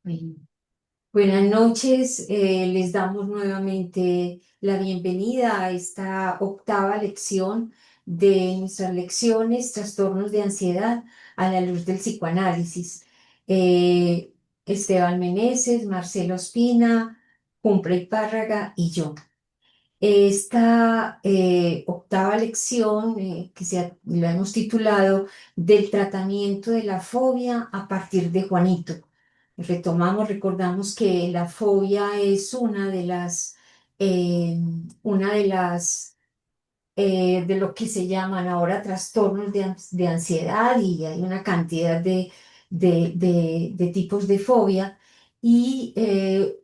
Bueno, buenas noches, les damos nuevamente la bienvenida a esta octava lección de nuestras lecciones, trastornos de ansiedad a la luz del psicoanálisis. Eh, Esteban Meneses, Marcelo Espina, Humphrey Párraga y yo. Esta octava lección, la hemos titulado Del tratamiento de la fobia a partir de Juanito. Retomamos, recordamos que la fobia es eh, de lo que se llaman ahora trastornos de ansiedad, y hay una cantidad de tipos de fobia. Y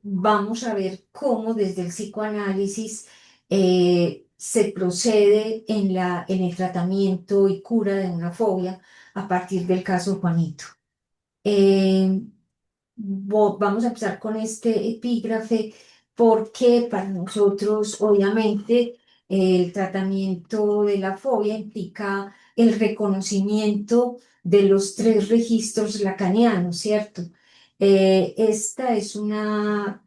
vamos a ver cómo desde el psicoanálisis se procede en el tratamiento y cura de una fobia a partir del caso Juanito. Eh, Vamos a empezar con este epígrafe porque para nosotros, obviamente, el tratamiento de la fobia implica el reconocimiento de los tres registros lacanianos, ¿cierto? Esta es una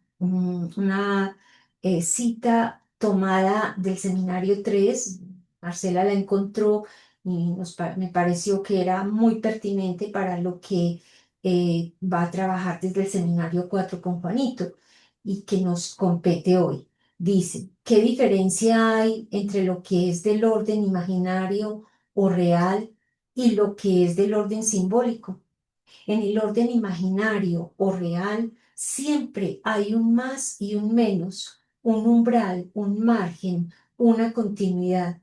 cita tomada del seminario 3. Marcela la encontró y me pareció que era muy pertinente para lo que va a trabajar desde el seminario 4 con Juanito y que nos compete hoy. Dice, ¿qué diferencia hay entre lo que es del orden imaginario o real y lo que es del orden simbólico? En el orden imaginario o real siempre hay un más y un menos, un umbral, un margen, una continuidad.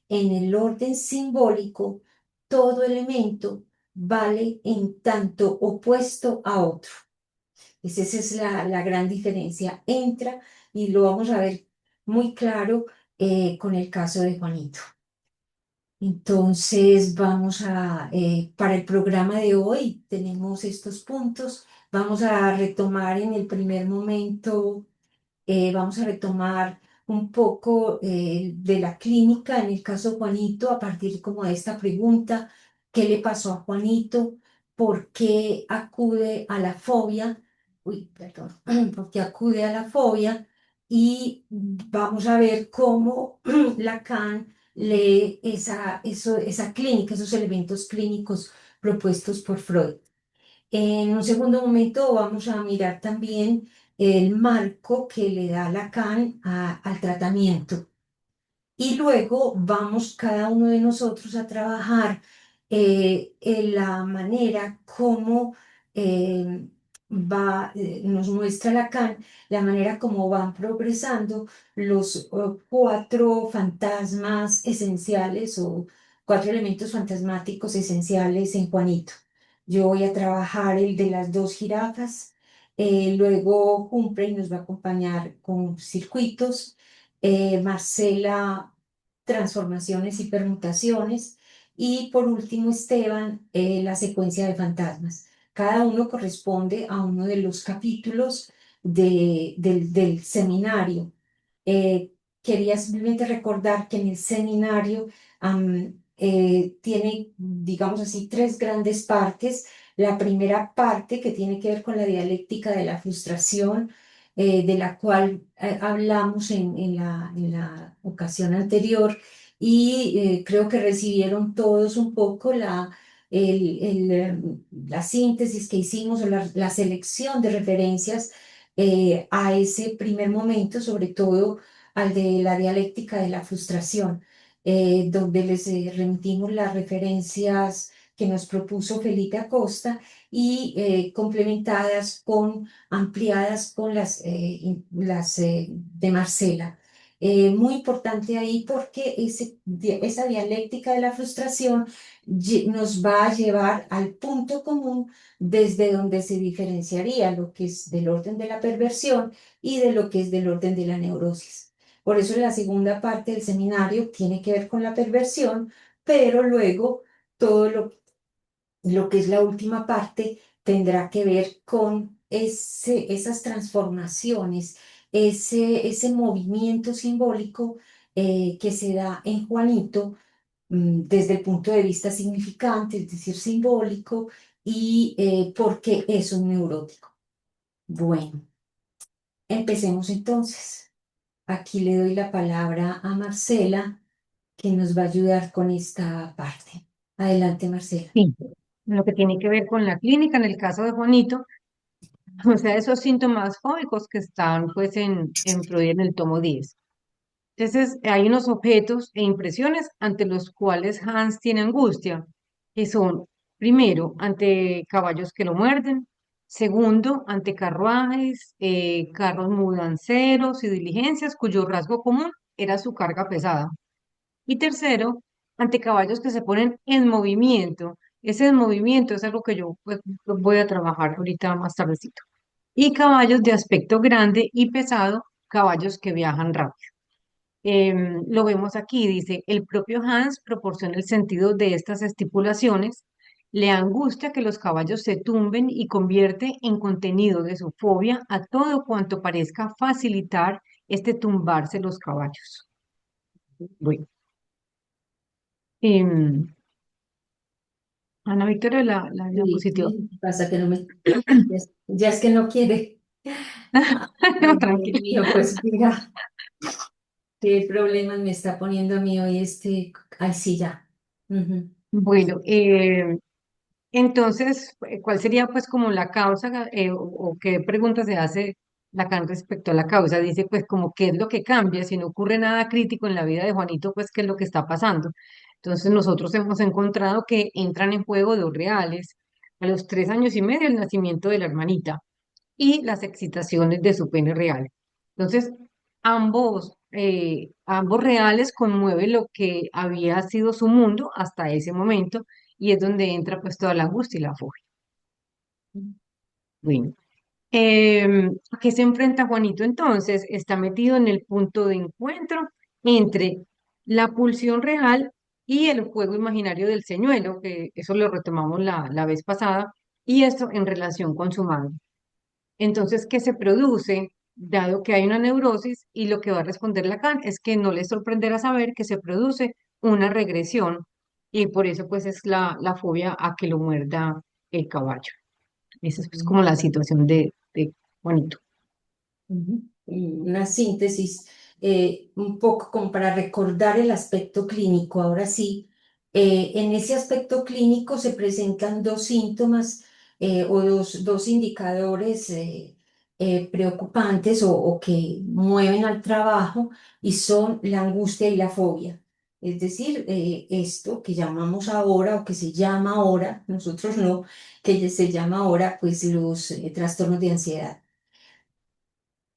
En el orden simbólico, todo elemento vale en tanto opuesto a otro. Esa es la gran diferencia. Entra y lo vamos a ver muy claro con el caso de Juanito. Entonces, para el programa de hoy tenemos estos puntos. Vamos a retomar en el primer momento. Vamos a retomar un poco de la clínica en el caso Juanito a partir como de esta pregunta: ¿qué le pasó a Juanito? ¿Por qué acude a la fobia? Uy, perdón, ¿por qué acude a la fobia? Y vamos a ver cómo Lacan lee esa clínica, esos elementos clínicos propuestos por Freud. En un segundo momento vamos a mirar también el marco que le da Lacan al tratamiento. Y luego vamos cada uno de nosotros a trabajar en la manera como eh, nos muestra Lacan, la manera como van progresando los cuatro fantasmas esenciales o cuatro elementos fantasmáticos esenciales en Juanito. Yo voy a trabajar el de las dos jirafas, luego Humphrey nos va a acompañar con circuitos, Marcela, transformaciones y permutaciones, y por último Esteban, la secuencia de fantasmas. Cada uno corresponde a uno de los capítulos del seminario. Eh, Quería simplemente recordar que en el seminario tiene, digamos así, tres grandes partes. La primera parte, que tiene que ver con la dialéctica de la frustración, de la cual hablamos en la ocasión anterior, y creo que recibieron todos un poco la síntesis que hicimos, o la selección de referencias a ese primer momento, sobre todo al de la dialéctica de la frustración, donde les remitimos las referencias que nos propuso Felipe Acosta y complementadas ampliadas con las de Marcela. Muy importante ahí porque esa dialéctica de la frustración nos va a llevar al punto común desde donde se diferenciaría lo que es del orden de la perversión y de lo que es del orden de la neurosis. Por eso la segunda parte del seminario tiene que ver con la perversión, pero luego todo lo que es la última parte tendrá que ver con esas transformaciones, ese movimiento simbólico que se da en Juanito desde el punto de vista significante, es decir, simbólico, y porque es un neurótico. Bueno, empecemos entonces. Aquí le doy la palabra a Marcela, que nos va a ayudar con esta parte. Adelante, Marcela. Sí, lo que tiene que ver con la clínica, en el caso de Juanito, o sea, esos síntomas fóbicos que están pues en Freud en el tomo 10. Entonces, hay unos objetos e impresiones ante los cuales Hans tiene angustia, que son, primero, ante caballos que lo muerden, segundo, ante carruajes, carros mudanceros y diligencias cuyo rasgo común era su carga pesada. Y tercero, ante caballos que se ponen en movimiento. Ese en movimiento es algo que yo pues, voy a trabajar ahorita más tardecito. Y caballos de aspecto grande y pesado, caballos que viajan rápido. Lo vemos aquí, dice, el propio Hans proporciona el sentido de estas estipulaciones, le angustia que los caballos se tumben y convierte en contenido de su fobia a todo cuanto parezca facilitar este tumbarse los caballos. Bueno, em, Ana Victoria, la Sí, diapositiva. pasa que no me... Ya es que no quiere. Ay, Dios Tranquila. mío, pues mira, qué problemas me está poniendo a mí hoy este... Ay, sí, ya. Ujú. Bueno, entonces, ¿cuál sería pues como la causa o qué pregunta se hace Lacan respecto a la causa? Dice pues como qué es lo que cambia, si no ocurre nada crítico en la vida de Juanito, pues qué es lo que está pasando. Entonces nosotros hemos encontrado que entran en juego dos reales. A los 3 años y medio el nacimiento de la hermanita y las excitaciones de su pene real. Entonces, ambos reales conmueve lo que había sido su mundo hasta ese momento y es donde entra pues toda la angustia y la fobia. Bueno, ¿a qué se enfrenta Juanito entonces? Está metido en el punto de encuentro entre la pulsión real y el juego imaginario del señuelo, que eso lo retomamos la vez pasada, y esto en relación con su madre. Entonces, ¿qué se produce? Dado que hay una neurosis y lo que va a responder Lacan es que no le sorprenderá saber que se produce una regresión y por eso pues es la fobia a que lo muerda el caballo. Esa es pues, como la situación de Juanito. Ujú. Una síntesis, un poco como para recordar el aspecto clínico. Ahora sí, en ese aspecto clínico se presentan dos síntomas o dos indicadores preocupantes o que mueven al trabajo y son la angustia y la fobia. Es decir, esto que llamamos ahora o que se llama ahora, nosotros no, que se llama ahora pues los trastornos de ansiedad.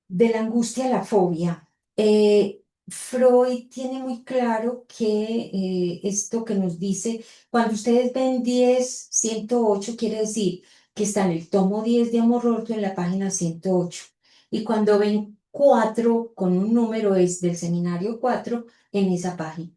De la angustia a la fobia. Freud tiene muy claro que esto que nos dice, cuando ustedes ven 10, 108 quiere decir que está en el tomo 10 de Amor Roto en la página 108. Y cuando ven 4 con un número es del seminario 4 en esa página.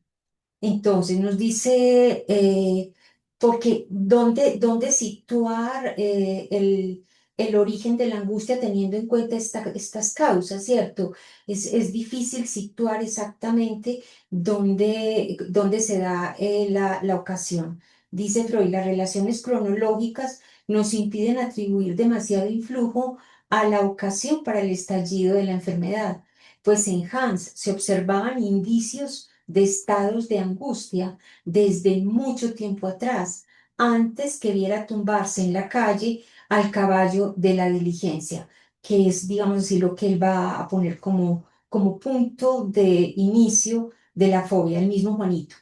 Entonces nos dice, porque dónde situar el origen de la angustia teniendo en cuenta estas causas, ¿cierto? Es difícil situar exactamente dónde se da la ocasión. Dice Freud, las relaciones cronológicas nos impiden atribuir demasiado influjo a la ocasión para el estallido de la enfermedad, pues en Hans se observaban indicios de estados de angustia desde mucho tiempo atrás, antes que viera tumbarse en la calle al caballo de la diligencia, que es, digamos así, lo que él va a poner como punto de inicio de la fobia, el mismo Juanito.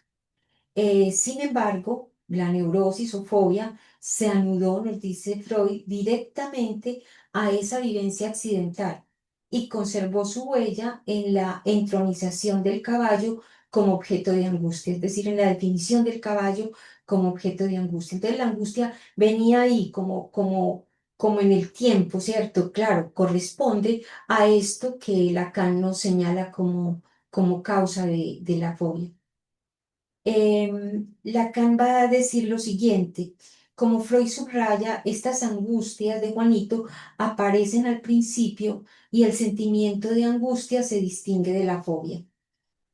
Sin embargo, la neurosis o fobia se anudó, nos dice Freud, directamente a esa vivencia accidental y conservó su huella en la entronización del caballo como objeto de angustia, es decir, en la definición del caballo como objeto de angustia. Entonces, la angustia venía ahí como en el tiempo, ¿cierto? Claro, corresponde a esto que Lacan nos señala como causa de la fobia. Lacan va a decir lo siguiente, como Freud subraya, estas angustias de Juanito aparecen al principio y el sentimiento de angustia se distingue de la fobia.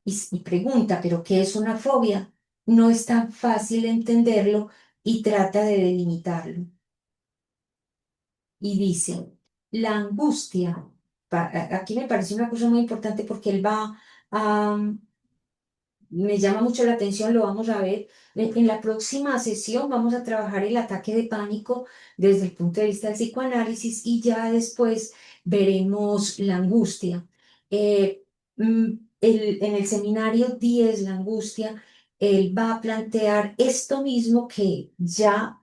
Y pregunta, ¿pero qué es una fobia? No es tan fácil entenderlo y trata de delimitarlo y dice, la angustia, aquí me parece una cosa muy importante porque él va a, me llama mucho la atención, lo vamos a ver. En la próxima sesión vamos a trabajar el ataque de pánico desde el punto de vista del psicoanálisis y ya después veremos la angustia. Eh, mm, en el seminario 10 la angustia, él va a plantear esto mismo que ya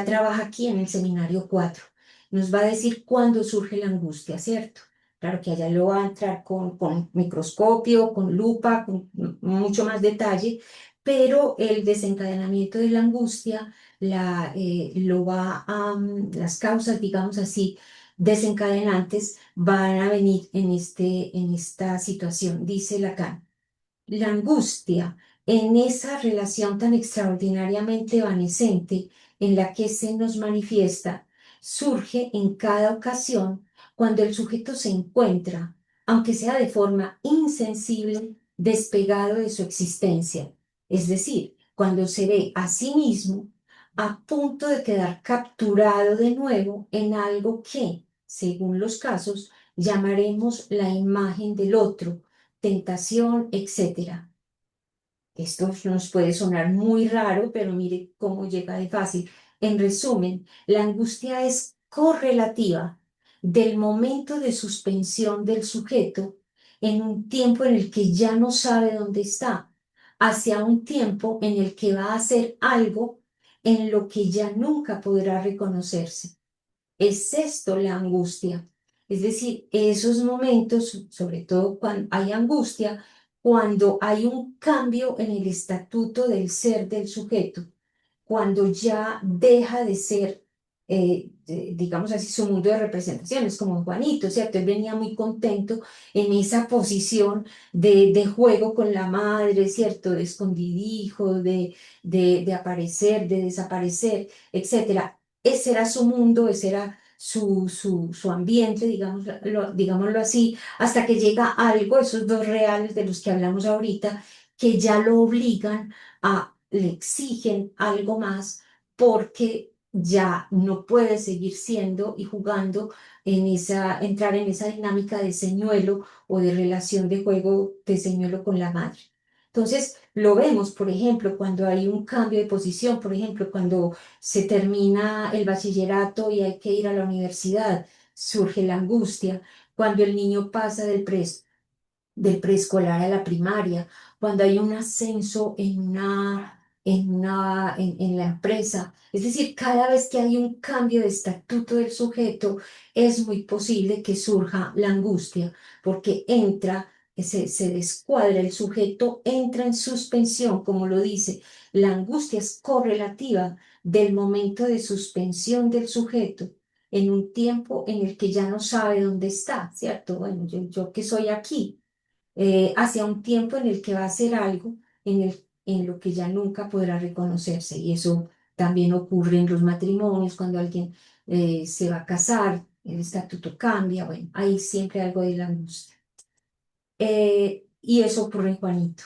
trabaja aquí en el seminario 4. Nos va a decir cuándo surge la angustia, ¿cierto? Claro que allá lo va a entrar con microscopio, con lupa, con mucho más detalle, pero el desencadenamiento de la angustia las causas, digamos así, desencadenantes van a venir en esta situación, dice Lacan. La angustia en esa relación tan extraordinariamente evanescente en la que se nos manifiesta surge en cada ocasión cuando el sujeto se encuentra, aunque sea de forma insensible, despegado de su existencia, es decir, cuando se ve a sí mismo a punto de quedar capturado de nuevo en algo que, según los casos, llamaremos la imagen del otro, tentación, etcétera. Esto nos puede sonar muy raro, pero mire cómo llega de fácil. En resumen, la angustia es correlativa del momento de suspensión del sujeto en un tiempo en el que ya no sabe dónde está, hacia un tiempo en el que va a hacer algo en lo que ya nunca podrá reconocerse. Es esto la angustia. Es decir, esos momentos, sobre todo cuando hay angustia, cuando hay un cambio en el estatuto del ser del sujeto, cuando ya deja de ser, digamos así, su mundo de representaciones, como Juanito, ¿cierto? Él venía muy contento en esa posición de juego con la madre, ¿cierto? De escondidijo, de aparecer, de desaparecer, etcétera. Ese era su mundo, ese era su ambiente, digámoslo así, hasta que llega algo, esos dos reales de los que hablamos ahorita, que ya lo obligan le exigen algo más porque ya no puede seguir siendo y jugando entrar en esa dinámica de señuelo o de relación de juego de señuelo con la madre. Entonces, lo vemos, por ejemplo, cuando hay un cambio de posición, por ejemplo, cuando se termina el bachillerato y hay que ir a la universidad, surge la angustia, cuando el niño pasa del preescolar a la primaria, cuando hay un ascenso en la empresa. Es decir, cada vez que hay un cambio de estatuto del sujeto, es muy posible que surja la angustia, porque se descuadra el sujeto, entra en suspensión, como lo dice. La angustia es correlativa del momento de suspensión del sujeto en un tiempo en el que ya no sabe dónde está, ¿cierto? Bueno, yo que soy aquí hacia un tiempo en el que va a hacer algo en lo que ya nunca podrá reconocerse. Y eso también ocurre en los matrimonios, cuando alguien se va a casar, el estatuto cambia, bueno, hay siempre algo de la angustia. Y eso ocurre en Juanito.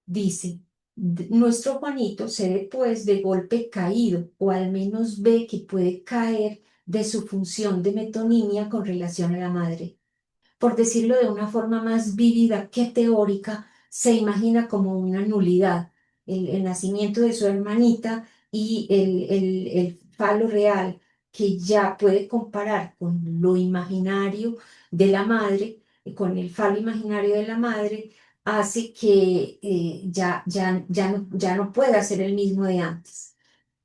Dice, nuestro Juanito se ve pues de golpe caído, o al menos ve que puede caer de su función de metonimia con relación a la madre, por decirlo de una forma más vívida que teórica, se imagina como una nulidad el nacimiento de su hermanita y el falo real que ya puede comparar con lo imaginario de la madre, con el falo imaginario de la madre, hace que ya no pueda ser el mismo de antes.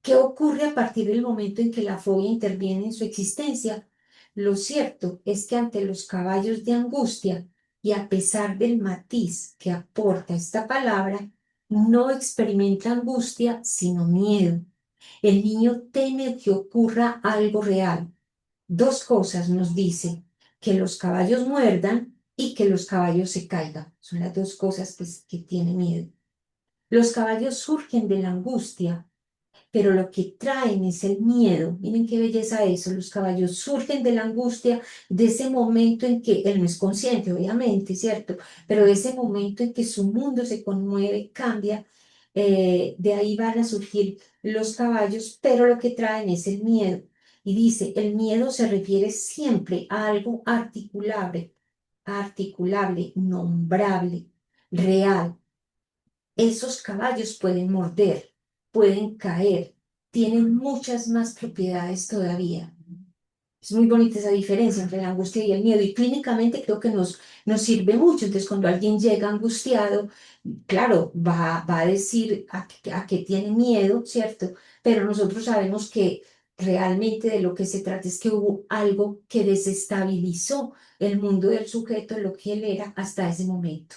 ¿Qué ocurre a partir del momento en que la fobia interviene en su existencia? Lo cierto es que ante los caballos de angustia, y a pesar del matiz que aporta esta palabra, no experimenta angustia, sino miedo. El niño teme que ocurra algo real. Dos cosas nos dice: que los caballos muerdan y que los caballos se caigan. Son las dos cosas que tiene miedo. Los caballos surgen de la angustia, pero lo que traen es el miedo. Miren qué belleza eso. Los caballos surgen de la angustia, de ese momento en que él no es consciente, obviamente, ¿cierto? Pero de ese momento en que su mundo se conmueve, cambia, de ahí van a surgir los caballos, pero lo que traen es el miedo. Y dice, el miedo se refiere siempre a algo articulable, nombrable, real. Esos caballos pueden morder, pueden caer, tienen muchas más propiedades todavía. Es muy bonita esa diferencia entre la angustia y el miedo y clínicamente creo que nos sirve mucho. Entonces, cuando alguien llega angustiado, claro, va a decir a qué tiene miedo, ¿cierto? Pero nosotros sabemos que realmente de lo que se trata es que hubo algo que desestabilizó el mundo del sujeto, lo que él era hasta ese momento.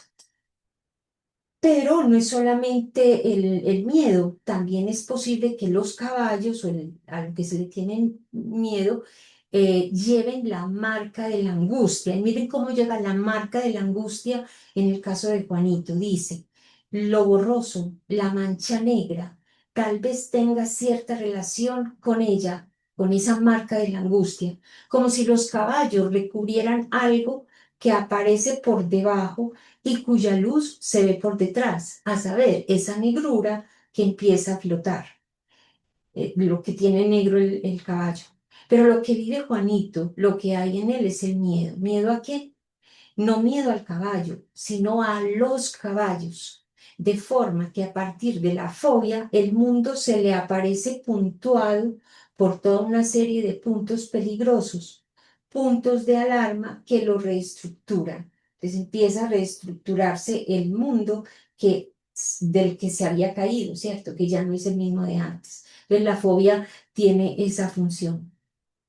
Pero no es solamente el miedo, también es posible que los caballos o a lo que se le tiene miedo lleven la marca de la angustia. Y miren cómo llega la marca de la angustia en el caso de Juanito. Dice, lo borroso, la mancha negra, tal vez tenga cierta relación con ella, con esa marca de la angustia, como si los caballos recubrieran algo que aparece por debajo y cuya luz se ve por detrás, a saber, esa negrura que empieza a flotar, lo que tiene negro el caballo. Pero lo que vive Juanito, lo que hay en él es el miedo. ¿Miedo a qué? No miedo al caballo, sino a los caballos. De forma que a partir de la fobia, el mundo se le aparece puntuado por toda una serie de puntos peligrosos, puntos de alarma que lo reestructuran. Entonces empieza a reestructurarse el mundo del que se había caído, ¿cierto? Que ya no es el mismo de antes. Entonces la fobia tiene esa función.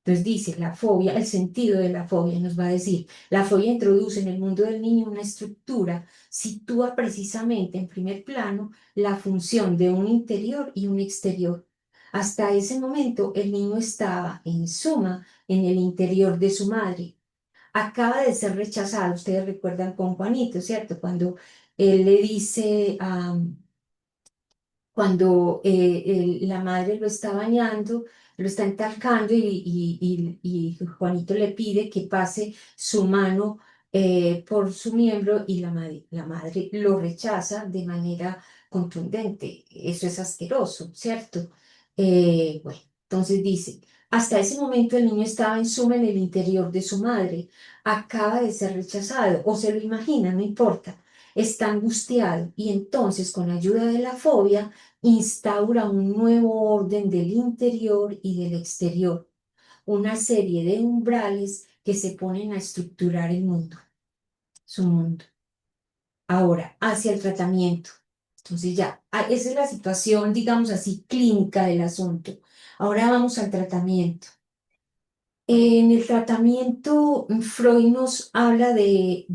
Entonces dice, la fobia, el sentido de la fobia nos va a decir, la fobia introduce en el mundo del niño una estructura, sitúa precisamente en primer plano la función de un interior y un exterior. Hasta ese momento el niño estaba, en suma, en el interior de su madre. Acaba de ser rechazado, ustedes recuerdan con Juanito, ¿cierto? Cuando él le dice a cuando la madre lo está bañando, lo está entalcando y Juanito le pide que pase su mano por su miembro y la madre lo rechaza de manera contundente. Eso es asqueroso, ¿cierto? Bueno, entonces dice, hasta ese momento el niño estaba en suma en el interior de su madre, acaba de ser rechazado o se lo imagina, no importa. Está angustiado y entonces con ayuda de la fobia instaura un nuevo orden del interior y del exterior, una serie de umbrales que se ponen a estructurar el mundo, su mundo. Ahora, hacia el tratamiento. Entonces ya, esa es la situación, digamos así, clínica del asunto. Ahora vamos al tratamiento. En el tratamiento, Freud nos habla hay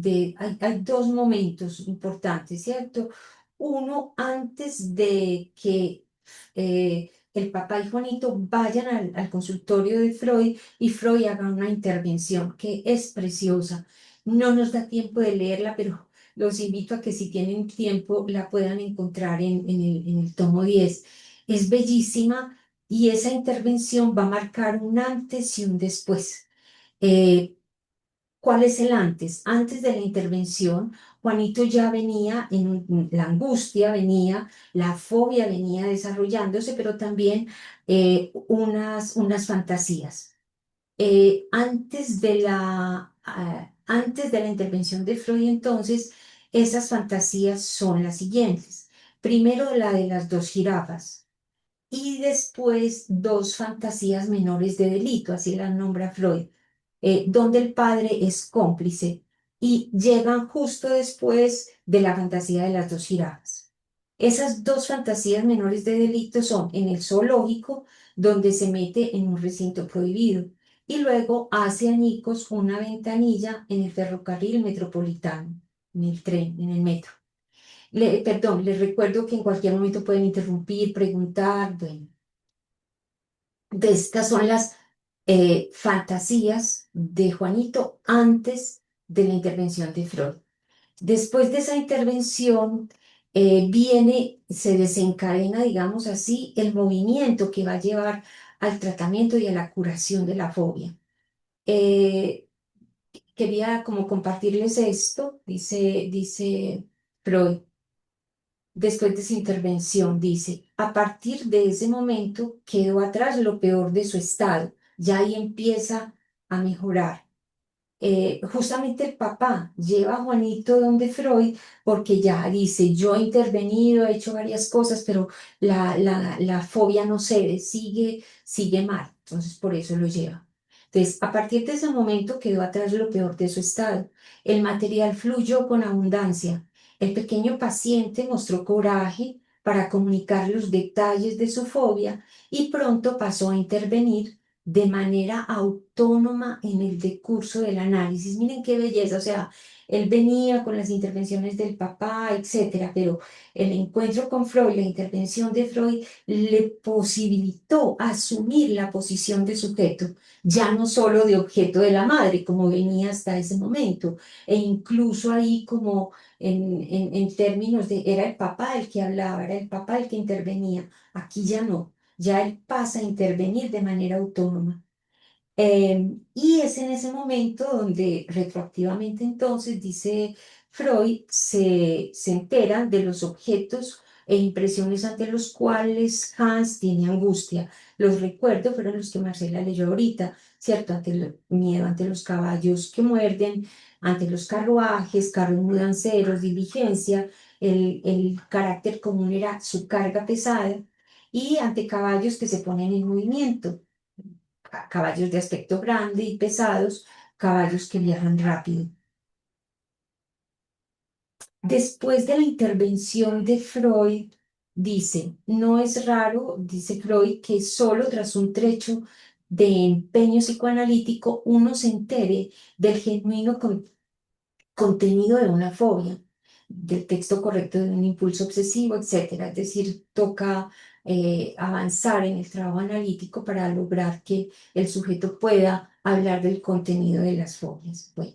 dos momentos importantes, ¿cierto? Uno, antes de que el papá y Juanito vayan al consultorio de Freud y Freud haga una intervención que es preciosa. No nos da tiempo de leerla, pero los invito a que si tienen tiempo la puedan encontrar en el tomo 10. Es bellísima y esa intervención va a marcar un antes y un después. Eh, ¿Cuál es el antes? Antes de la intervención, Juanito ya venía la angustia, venía, la fobia venía desarrollándose, pero también unas fantasías. Antes de la intervención de Freud, entonces, esas fantasías son las siguientes. Primero, la de las dos jirafas y después dos fantasías menores de delito, así las nombra Freud, donde el padre es cómplice y llegan justo después de la fantasía de las dos jirafas. Esas dos fantasías menores de delito son en el zoológico, donde se mete en un recinto prohibido, y luego hace añicos una ventanilla en el ferrocarril metropolitano, en el tren, en el metro. Perdón, les recuerdo que en cualquier momento pueden interrumpir, preguntar, bueno. De estas son las fantasías de Juanito antes de la intervención de Freud. Después de esa intervención se desencadena, digamos así, el movimiento que va a llevar al tratamiento y a la curación de la fobia. Eh, Quería como compartirles esto, dice Freud. Después de su intervención, dice, a partir de ese momento quedó atrás lo peor de su estado. ya ahí empieza a mejorar. Justamente el papá lleva a Juanito donde Freud porque ya dice, yo he intervenido, he hecho varias cosas, pero la fobia no cede, sigue mal. Entonces por eso lo lleva. Entonces, a partir de ese momento quedó atrás lo peor de su estado. El material fluyó con abundancia. El pequeño paciente mostró coraje para comunicar los detalles de su fobia y pronto pasó a intervenir de manera autónoma en el decurso del análisis. Miren qué belleza, o sea, él venía con las intervenciones del papá, etcétera, pero el encuentro con Freud, la intervención de Freud, le posibilitó asumir la posición de sujeto, ya no solo de objeto de la madre, como venía hasta ese momento, e incluso ahí como en términos de, era el papá el que hablaba, era el papá el que intervenía, aquí ya no, ya él pasa a intervenir de manera autónoma. Y es en ese momento donde retroactivamente entonces, dice Freud, se entera de los objetos e impresiones ante los cuales Hans tiene angustia. Los recuerdos fueron los que Marcela leyó ahorita, ¿cierto? Ante el miedo ante los caballos que muerden, ante los carruajes, carros mudanceros, diligencia, el carácter común era su carga pesada y ante caballos que se ponen en movimiento, caballos de aspecto grande y pesados, caballos que viajan rápido. Después de la intervención de Freud, dice, no es raro, dice Freud, que solo tras un trecho de empeño psicoanalítico uno se entere del genuino contenido de una fobia, del texto correcto de un impulso obsesivo, etcétera. Es decir, toca avanzar en el trabajo analítico para lograr que el sujeto pueda hablar del contenido de las fobias. Bueno,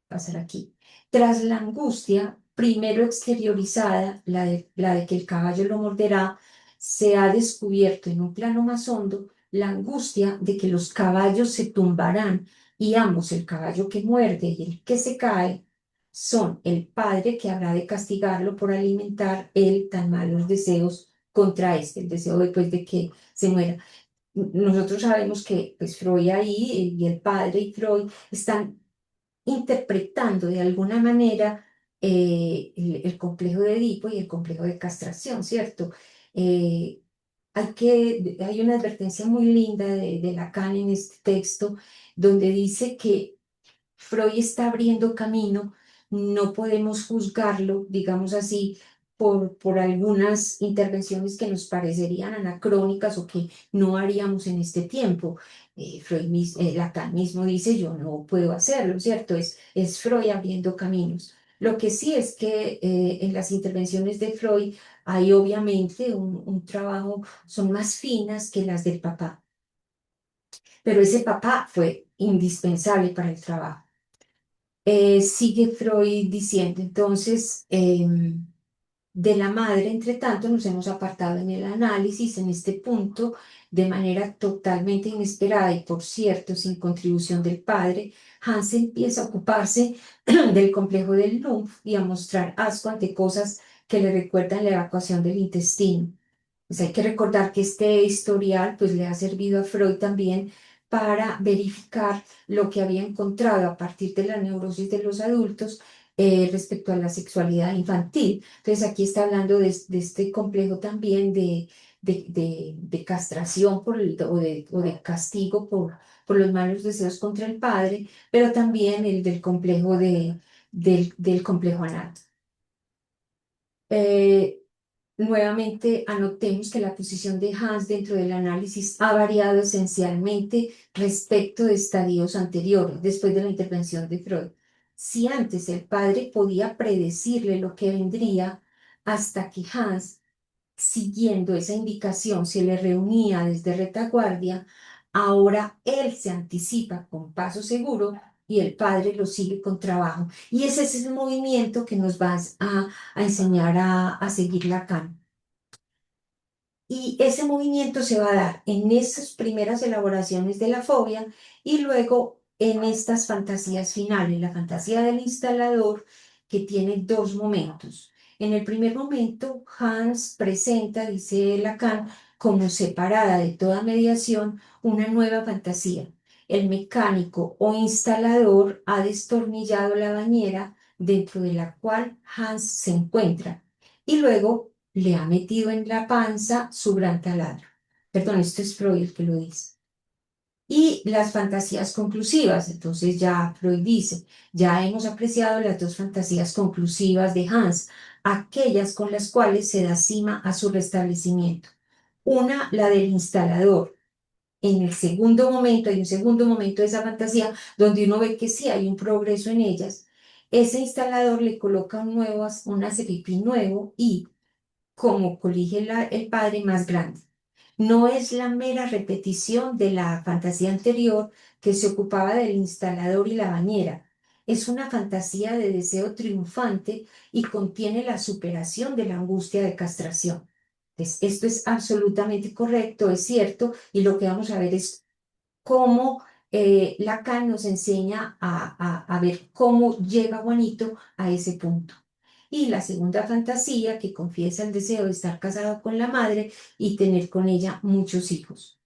pasar aquí. Tras la angustia, primero exteriorizada, la de que el caballo lo morderá, se ha descubierto en un plano más hondo la angustia de que los caballos se tumbarán y ambos, el caballo que muerde y el que se cae, son el padre que habrá de castigarlo por alimentar él tan malos deseos contra este, el deseo después de que se muera. Nosotros sabemos que pues, Freud ahí y el padre y Freud están interpretando de alguna manera el complejo de Edipo y el complejo de castración, ¿cierto? Eh, hay una advertencia muy linda de Lacan en este texto donde dice que Freud está abriendo camino, no podemos juzgarlo, digamos así, por algunas intervenciones que nos parecerían anacrónicas o que no haríamos en este tiempo. Lacan mismo dice, yo no puedo hacerlo, ¿cierto? Es Freud abriendo caminos. Lo que sí es que en las intervenciones de Freud hay obviamente un trabajo, son más finas que las del papá, pero ese papá fue indispensable para el trabajo. Sigue Freud diciendo, entonces, de la madre, entre tanto, nos hemos apartado en el análisis en este punto de manera totalmente inesperada y, por cierto, sin contribución del padre. Hans empieza a ocuparse del complejo del Lymph y a mostrar asco ante cosas que le recuerdan la evacuación del intestino. Pues hay que recordar que este historial pues, le ha servido a Freud también para verificar lo que había encontrado a partir de la neurosis de los adultos respecto a la sexualidad infantil. Entonces aquí está hablando de este complejo también de castración o de castigo por los malos deseos contra el padre, pero también el del complejo del complejo anal. Eh, Nuevamente, anotemos que la posición de Hans dentro del análisis ha variado esencialmente respecto de estadios anteriores, después de la intervención de Freud. Si antes el padre podía predecirle lo que vendría, hasta que Hans, siguiendo esa indicación, se le reunía desde retaguardia, ahora él se anticipa con paso seguro y el padre lo sigue con trabajo. Y ese es el movimiento que nos va a enseñar a seguir Lacan. Y ese movimiento se va a dar en esas primeras elaboraciones de la fobia y luego en estas fantasías finales, la fantasía del instalador que tiene dos momentos. En el primer momento, Hans presenta, dice Lacan, como separada de toda mediación una nueva fantasía. El mecánico o instalador ha destornillado la bañera dentro de la cual Hans se encuentra y luego le ha metido en la panza su gran taladro. Perdón, esto es Freud el que lo dice. Y las fantasías conclusivas. Entonces ya Freud dice, ya hemos apreciado las dos fantasías conclusivas de Hans, aquellas con las cuales se da cima a su restablecimiento. Una, la del instalador. En el segundo momento, hay un segundo momento de esa fantasía donde uno ve que sí hay un progreso en ellas. Ese instalador le coloca un acepipí nuevo y como colige el padre más grande. No es la mera repetición de la fantasía anterior que se ocupaba del instalador y la bañera. Es una fantasía de deseo triunfante y contiene la superación de la angustia de castración. Esto es absolutamente correcto, es cierto, y lo que vamos a ver es cómo Lacan nos enseña a ver cómo llega Juanito a ese punto. Y la segunda fantasía, que confiesa el deseo de estar casado con la madre y tener con ella muchos hijos.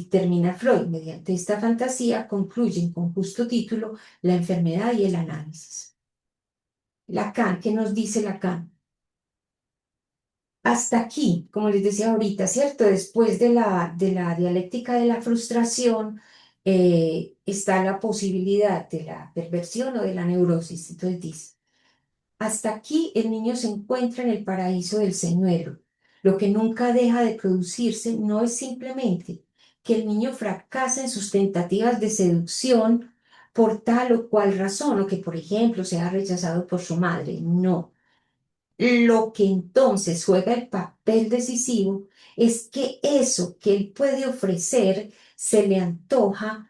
Termina Freud, mediante esta fantasía concluyen con justo título la enfermedad y el análisis. Lacan, ¿qué nos dice Lacan? Hasta aquí, como les decía ahorita, ¿cierto? Después de la dialéctica de la frustración, está la posibilidad de la perversión o de la neurosis. Entonces dice, hasta aquí el niño se encuentra en el paraíso del señuelo. Lo que nunca deja de producirse no es simplemente que el niño fracasa en sus tentativas de seducción por tal o cual razón, o que, por ejemplo, sea rechazado por su madre. No. Lo que entonces juega el papel decisivo es que eso que él puede ofrecer se le antoja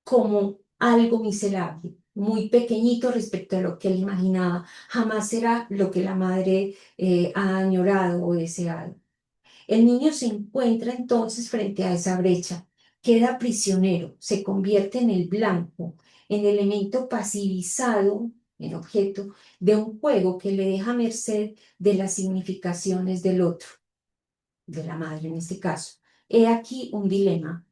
como algo miserable, muy pequeñito respecto a lo que él imaginaba. Jamás será lo que la madre ha añorado o deseado. El niño se encuentra entonces frente a esa brecha, queda prisionero, se convierte en el blanco, en elemento pasivizado, en objeto de un juego que le deja merced de las significaciones del otro, de la madre en este caso. He aquí un dilema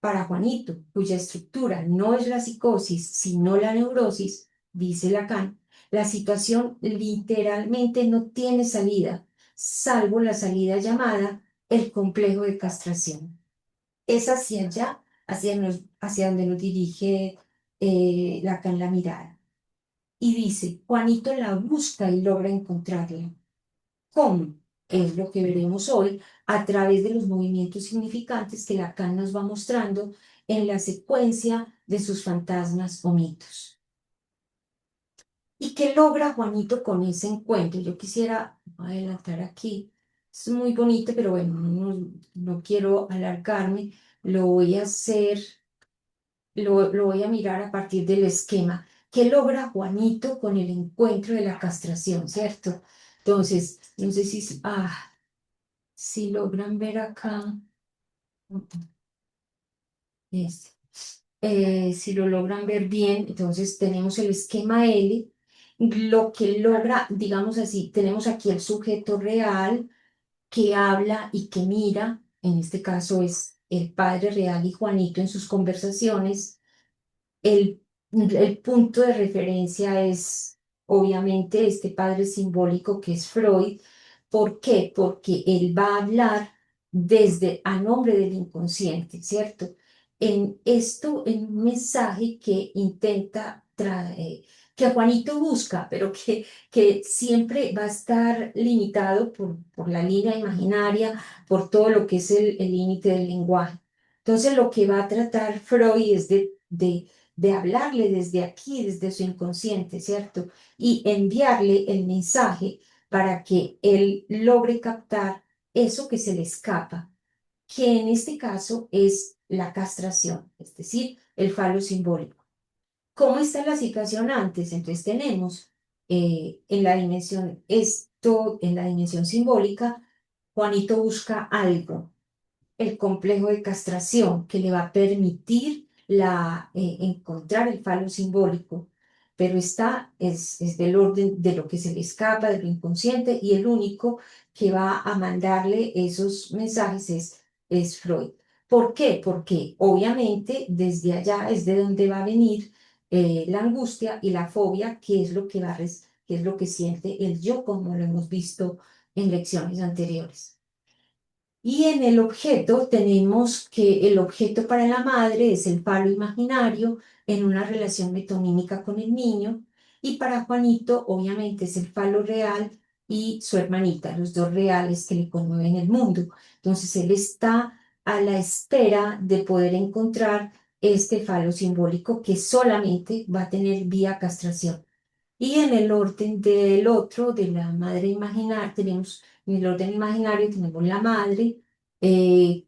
para Juanito, cuya estructura no es la psicosis, sino la neurosis, dice Lacan. La situación literalmente no tiene salida, salvo la salida llamada el complejo de castración. Es hacia allá, hacia donde nos dirige Lacan la mirada. Y dice, Juanito la busca y logra encontrarla. ¿Cómo? Es lo que veremos hoy a través de los movimientos significantes que Lacan nos va mostrando en la secuencia de sus fantasmas o mitos. ¿Y qué logra Juanito con ese encuentro? Yo quisiera adelantar aquí. Es muy bonito, pero bueno, no quiero alargarme. Lo voy a hacer, lo voy a mirar a partir del esquema. ¿Qué logra Juanito con el encuentro de la castración, cierto? Entonces, no sé si logran ver acá, este, si lo logran ver bien, entonces tenemos el esquema L, lo que logra, digamos así, tenemos aquí el sujeto real que habla y que mira, en este caso es el padre real y Juanito en sus conversaciones. El punto de referencia es obviamente este padre simbólico que es Freud. ¿Por qué? Porque él va a hablar desde a nombre del inconsciente, ¿cierto? En esto, en un mensaje que intenta traer, que Juanito busca, pero que siempre va a estar limitado por la línea imaginaria, por todo lo que es el límite del lenguaje. Entonces, lo que va a tratar Freud es de hablarle desde aquí, desde su inconsciente, ¿cierto? Y enviarle el mensaje para que él logre captar eso que se le escapa, que en este caso es la castración, es decir, el falo simbólico. ¿Cómo está la situación antes? Entonces tenemos en la dimensión esto, en la dimensión simbólica, Juanito busca algo, el complejo de castración que le va a permitir encontrar el falo simbólico. pero es del orden de lo que se le escapa, de lo inconsciente, y el único que va a mandarle esos mensajes es Freud. ¿Por qué? Porque obviamente desde allá es de donde va a venir la angustia y la fobia, que es lo que que es lo que siente el yo, como lo hemos visto en lecciones anteriores. Y en el objeto tenemos que el objeto para la madre es el falo imaginario en una relación metonímica con el niño, y para Juanito obviamente es el falo real y su hermanita, los dos reales que le conmueven el mundo. Entonces él está a la espera de poder encontrar este falo simbólico que solamente va a tener vía castración. Y en el orden del otro, de la madre imaginaria, en el orden imaginario tenemos la madre,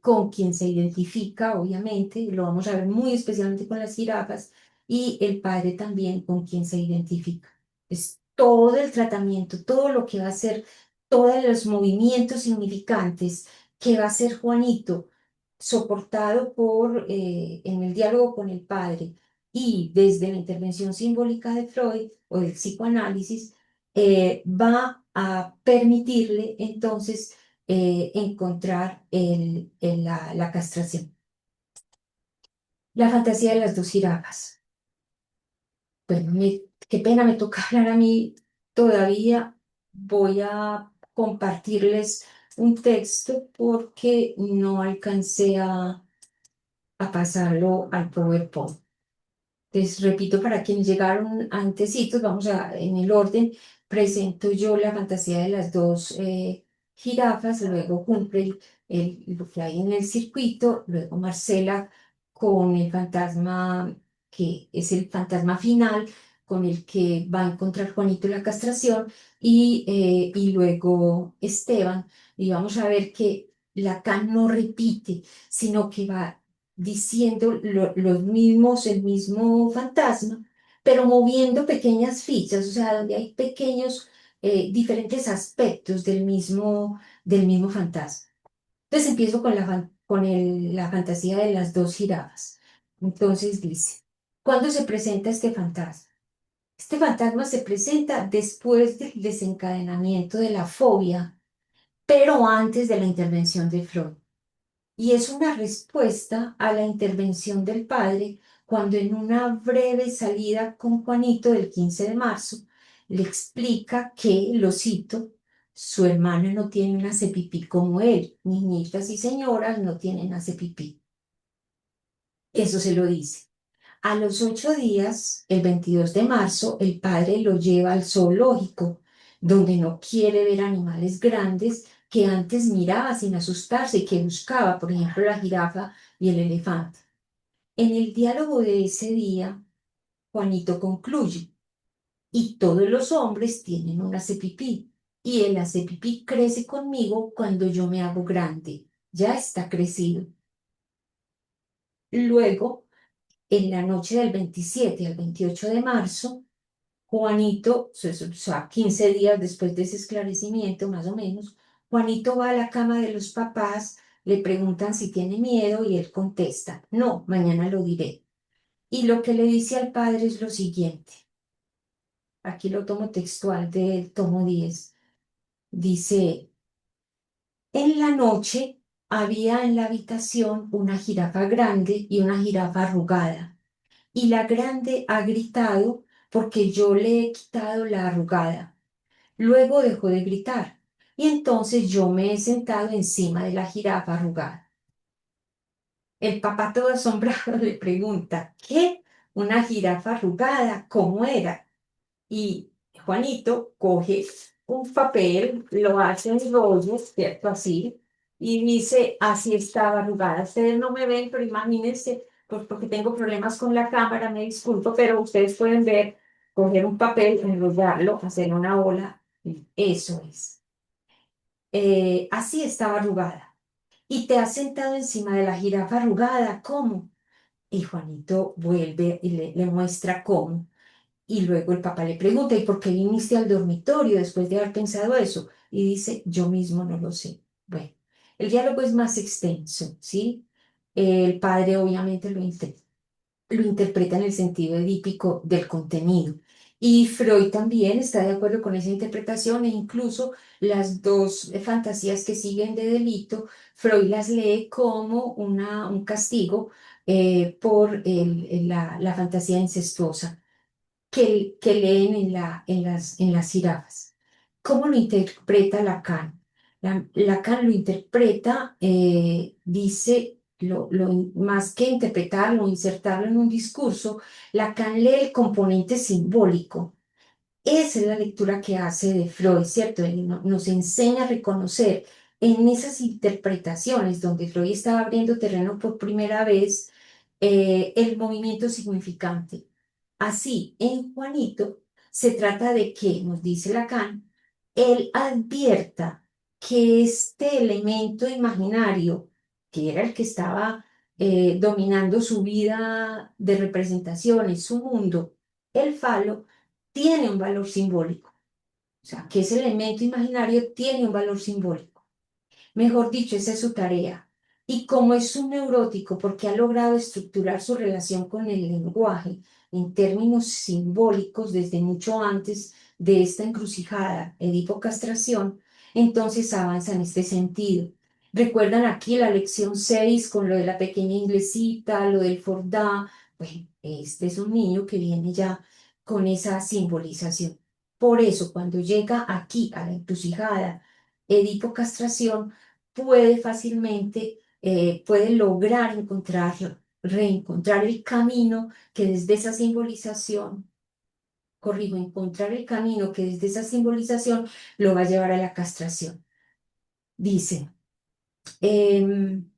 con quien se identifica, obviamente, lo vamos a ver muy especialmente con las jirafas, y el padre también con quien se identifica. Es todo el tratamiento, todo lo que va a hacer, todos los movimientos significantes que va a hacer Juanito, soportado en el diálogo con el padre y desde la intervención simbólica de Freud o del psicoanálisis, va a permitirle entonces encontrar la castración. La fantasía de las dos jirafas. Bueno, qué pena me toca hablar a mí todavía. Voy a compartirles un texto porque no alcancé a pasarlo al PowerPoint. Les repito, para quienes llegaron antecitos, en el orden, presento yo la fantasía de las dos jirafas, luego cumple lo que hay en el circuito, luego Marcela con el fantasma, que es el fantasma final, con el que va a encontrar Juanito la castración, y luego Esteban, y vamos a ver que Lacan no repite, sino que va diciendo los mismos, el mismo fantasma, pero moviendo pequeñas fichas, o sea, donde hay pequeños, diferentes aspectos del mismo fantasma. Entonces empiezo con la fantasía de las dos jirafas. Entonces dice, ¿cuándo se presenta este fantasma? Este fantasma se presenta después del desencadenamiento de la fobia, pero antes de la intervención de Freud. Y es una respuesta a la intervención del padre cuando en una breve salida con Juanito del 15 de marzo le explica que, lo cito, su hermana no tiene una cepipí como él, niñitas y señoras no tienen una cepipí. Eso se lo dice. A los 8 días, el 22 de marzo, el padre lo lleva al zoológico, donde no quiere ver animales grandes que antes miraba sin asustarse y que buscaba, por ejemplo, la jirafa y el elefante. En el diálogo de ese día, Juanito concluye, y todos los hombres tienen una cepipí, y el acepipí crece conmigo cuando yo me hago grande. Ya está crecido. Luego, en la noche del 27 al 28 de marzo, Juanito, o sea, 15 días después de ese esclarecimiento, más o menos, Juanito va a la cama de los papás, le preguntan si tiene miedo y él contesta, no, mañana lo diré. Y lo que le dice al padre es lo siguiente, aquí lo tomo textual del tomo 10, dice, en la noche había en la habitación una jirafa grande y una jirafa arrugada, y la grande ha gritado porque yo le he quitado la arrugada. Luego dejó de gritar y entonces yo me he sentado encima de la jirafa arrugada. El papá todo asombrado le pregunta, ¿qué? ¿Una jirafa arrugada? ¿Cómo era? Y Juanito coge un papel, lo hace en rollos, ¿cierto? Así, y dice, así estaba arrugada. Ustedes no me ven, pero imagínense, pues porque tengo problemas con la cámara, me disculpo, pero ustedes pueden ver, coger un papel, enrollarlo, hacer una ola, y eso es. Así estaba arrugada. Y te has sentado encima de la jirafa arrugada, ¿cómo? Y Juanito vuelve y le muestra cómo. Y luego el papá le pregunta, ¿y por qué viniste al dormitorio después de haber pensado eso? Y dice, yo mismo no lo sé. Bueno, el diálogo es más extenso, ¿sí? El padre obviamente lo interpreta en el sentido edípico del contenido. Y Freud también está de acuerdo con esa interpretación e incluso las dos fantasías que siguen de delito, Freud las lee como un castigo por la fantasía incestuosa que leen en las jirafas. ¿Cómo lo interpreta Lacan? Lacan lo interpreta, dice, más que interpretarlo, insertarlo en un discurso, Lacan lee el componente simbólico. Esa es la lectura que hace de Freud, ¿cierto? Él nos enseña a reconocer en esas interpretaciones donde Freud estaba abriendo terreno por primera vez el movimiento significante. Así, en Juanito se trata de que, nos dice Lacan, él advierta que este elemento imaginario, que era el que estaba dominando su vida de representaciones, su mundo, el falo, tiene un valor simbólico. O sea, que ese elemento imaginario tiene un valor simbólico. Mejor dicho, esa es su tarea. Y como es un neurótico, porque ha logrado estructurar su relación con el lenguaje en términos simbólicos desde mucho antes de esta encrucijada, Edipo-castración, entonces avanza en este sentido. Recuerdan aquí la lección 6 con lo de la pequeña inglesita, lo del Fordá. Bueno, este es un niño que viene ya con esa simbolización. Por eso, cuando llega aquí a la encrucijada, Edipo-castración, puede fácilmente, puede lograr reencontrar el camino que desde esa simbolización, corrijo, encontrar el camino que desde esa simbolización lo va a llevar a la castración. Dice, em,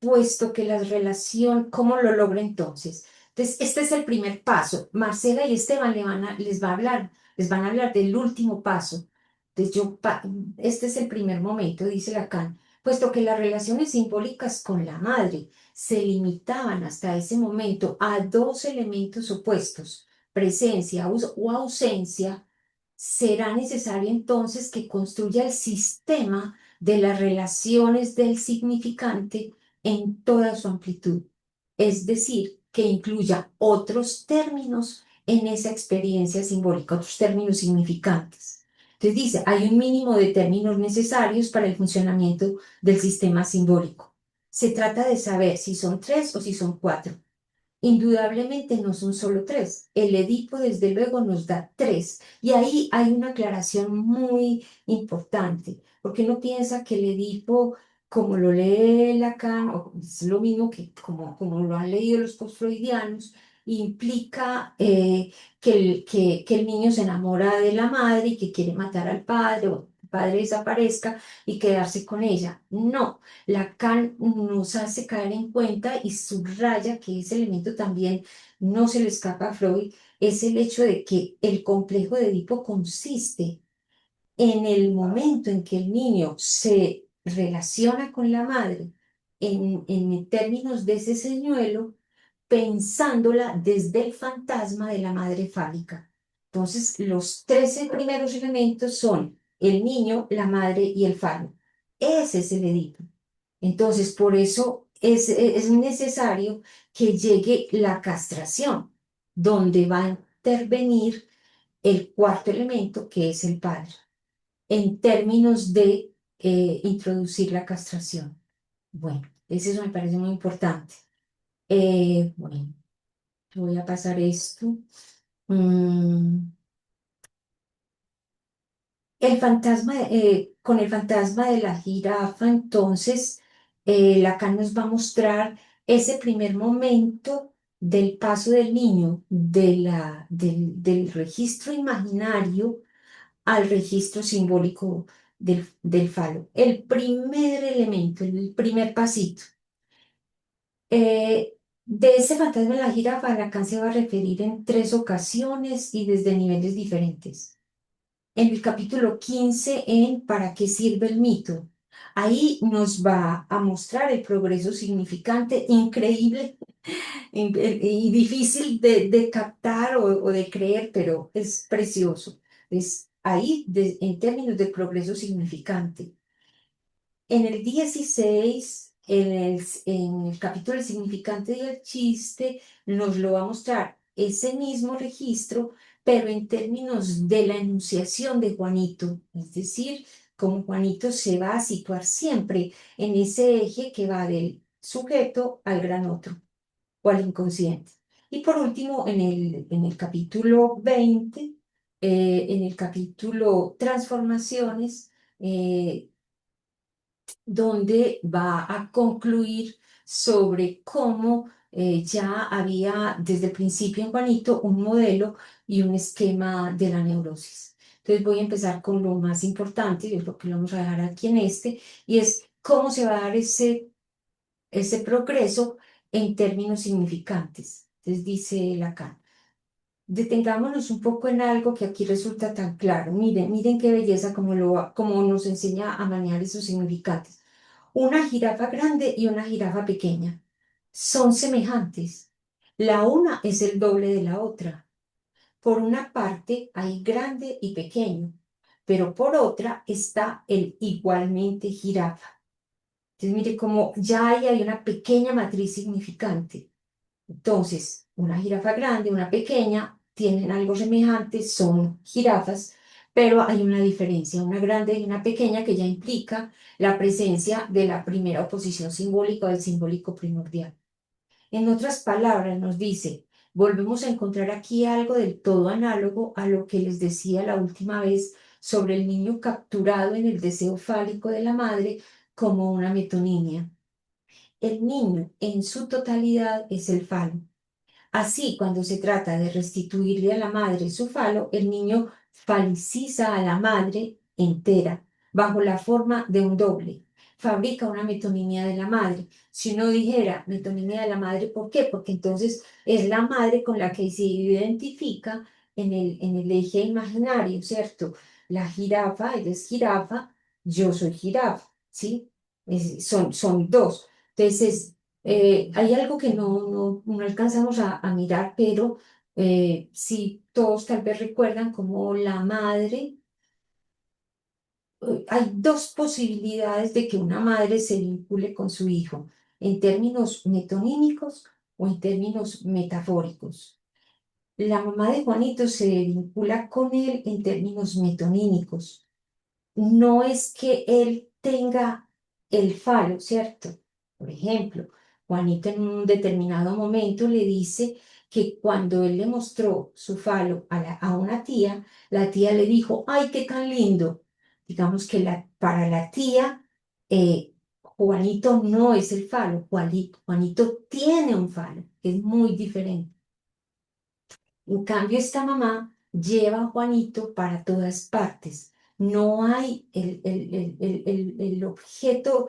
puesto que la relación, ¿cómo lo logra entonces? Entonces, este es el primer paso. Marcela y Esteban les van a hablar del último paso. Entonces, este es el primer momento, dice Lacan, puesto que las relaciones simbólicas con la madre se limitaban hasta ese momento a dos elementos opuestos, presencia o ausencia, será necesario entonces que construya el sistema de las relaciones del significante en toda su amplitud, es decir, que incluya otros términos en esa experiencia simbólica, otros términos significantes. Entonces dice, hay un mínimo de términos necesarios para el funcionamiento del sistema simbólico. Se trata de saber si son tres o si son cuatro. Indudablemente no son solo tres. El Edipo, desde luego, nos da tres. Y ahí hay una aclaración muy importante, porque uno piensa que el Edipo, como lo lee Lacan, o es lo mismo que como lo han leído los postfreudianos, implica que el niño se enamora de la madre y que quiere matar al padre, o el padre desaparezca y quedarse con ella. No. Lacan nos hace caer en cuenta y subraya que ese elemento también no se le escapa a Freud, es el hecho de que el complejo de Edipo consiste en el momento en que el niño se relaciona con la madre en términos de ese señuelo, pensándola desde el fantasma de la madre fálica. Entonces, los 13 primeros elementos son el niño, la madre y el falo. Ese es el Edipo. Entonces, por eso es necesario que llegue la castración, donde va a intervenir el cuarto elemento, que es el padre, en términos de introducir la castración. Bueno, eso me parece muy importante. Bueno, voy a pasar esto. Mm, con el fantasma de la jirafa, entonces, Lacan nos va a mostrar ese primer momento del paso del niño del registro imaginario al registro simbólico del falo. El primer elemento, el primer pasito. De ese fantasma de la jirafa, Lacan se va a referir en tres ocasiones y desde niveles diferentes. En el capítulo 15 en ¿Para qué sirve el mito? Ahí nos va a mostrar el progreso significante, increíble y difícil de captar o de creer, pero es precioso. Es ahí, en términos de progreso significante. En el 16 en el capítulo El significante del chiste, nos lo va a mostrar ese mismo registro, pero en términos de la enunciación de Juanito, es decir, cómo Juanito se va a situar siempre en ese eje que va del sujeto al gran otro o al inconsciente. Y por último, en el capítulo 20, en el capítulo Transformaciones, donde va a concluir sobre cómo ya había desde el principio en Juanito un modelo y un esquema de la neurosis. Entonces voy a empezar con lo más importante, y es lo que lo vamos a dejar aquí en este, y es cómo se va a dar ese progreso en términos significantes. Entonces dice Lacan. Detengámonos un poco en algo que aquí resulta tan claro. Miren, miren qué belleza como nos enseña a manejar esos significantes. Una jirafa grande y una jirafa pequeña son semejantes. La una es el doble de la otra. Por una parte hay grande y pequeño, pero por otra está el igualmente jirafa. Entonces, mire cómo ya ahí hay una pequeña matriz significante. Entonces, una jirafa grande, una pequeña, tienen algo semejante, son jirafas, pero hay una diferencia, una grande y una pequeña que ya implica la presencia de la primera oposición simbólica o del simbólico primordial. En otras palabras, nos dice, volvemos a encontrar aquí algo del todo análogo a lo que les decía la última vez sobre el niño capturado en el deseo fálico de la madre como una metonimia. El niño en su totalidad es el falo. Así, cuando se trata de restituirle a la madre su falo, el niño faliciza a la madre entera, bajo la forma de un doble. Fabrica una metonimia de la madre. Si uno dijera metonimia de la madre, ¿por qué? Porque entonces es la madre con la que se identifica en el eje imaginario, ¿cierto? La jirafa, ella es jirafa, yo soy jirafa, ¿sí? Son dos. Entonces, hay algo que no alcanzamos a mirar, pero sí todos tal vez recuerdan como la madre, hay dos posibilidades de que una madre se vincule con su hijo, en términos metonímicos o en términos metafóricos. La mamá de Juanito se vincula con él en términos metonímicos. No es que él tenga el falo, ¿cierto? Por ejemplo, Juanito en un determinado momento le dice que cuando él le mostró su falo a una tía, la tía le dijo, ¡ay, qué tan lindo! Digamos que para la tía, Juanito no es el falo, Juanito tiene un falo, que es muy diferente. En cambio, esta mamá lleva a Juanito para todas partes. No hay el objeto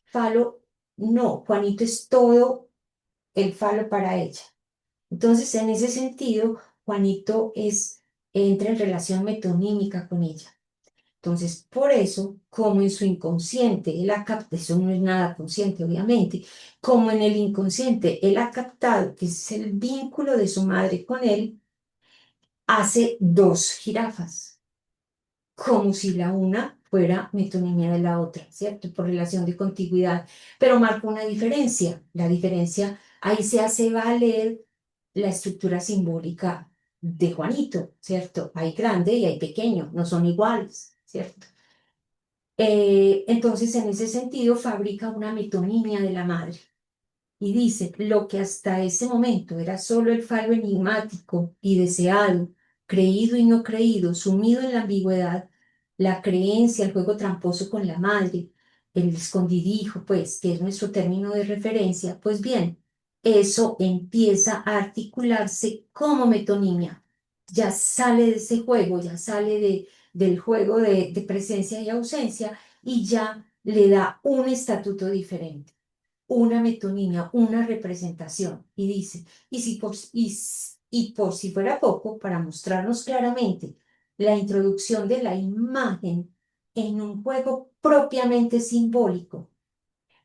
falo, no, Juanito es todo el falo para ella. Entonces, en ese sentido, Juanito entra en relación metonímica con ella. Entonces, por eso, como en su inconsciente, él ha captado, eso no es nada consciente, obviamente, como en el inconsciente él ha captado que es el vínculo de su madre con él, hace dos jirafas, como si la una fuera metonimia de la otra, ¿cierto? Por relación de contigüidad, pero marca una diferencia. La diferencia, ahí se hace valer la estructura simbólica de Juanito, ¿cierto? Hay grande y hay pequeño, no son iguales, ¿cierto? Entonces, en ese sentido, fabrica una metonimia de la madre y dice, lo que hasta ese momento era solo el falo enigmático y deseado, creído y no creído, sumido en la ambigüedad, la creencia, el juego tramposo con la madre, el escondidijo, pues, que es nuestro término de referencia, pues bien, eso empieza a articularse como metonimia. Ya sale de ese juego, ya sale del juego de presencia y ausencia y ya le da un estatuto diferente, una metonimia, una representación. Y dice, y por si fuera poco, para mostrarnos claramente la introducción de la imagen en un juego propiamente simbólico,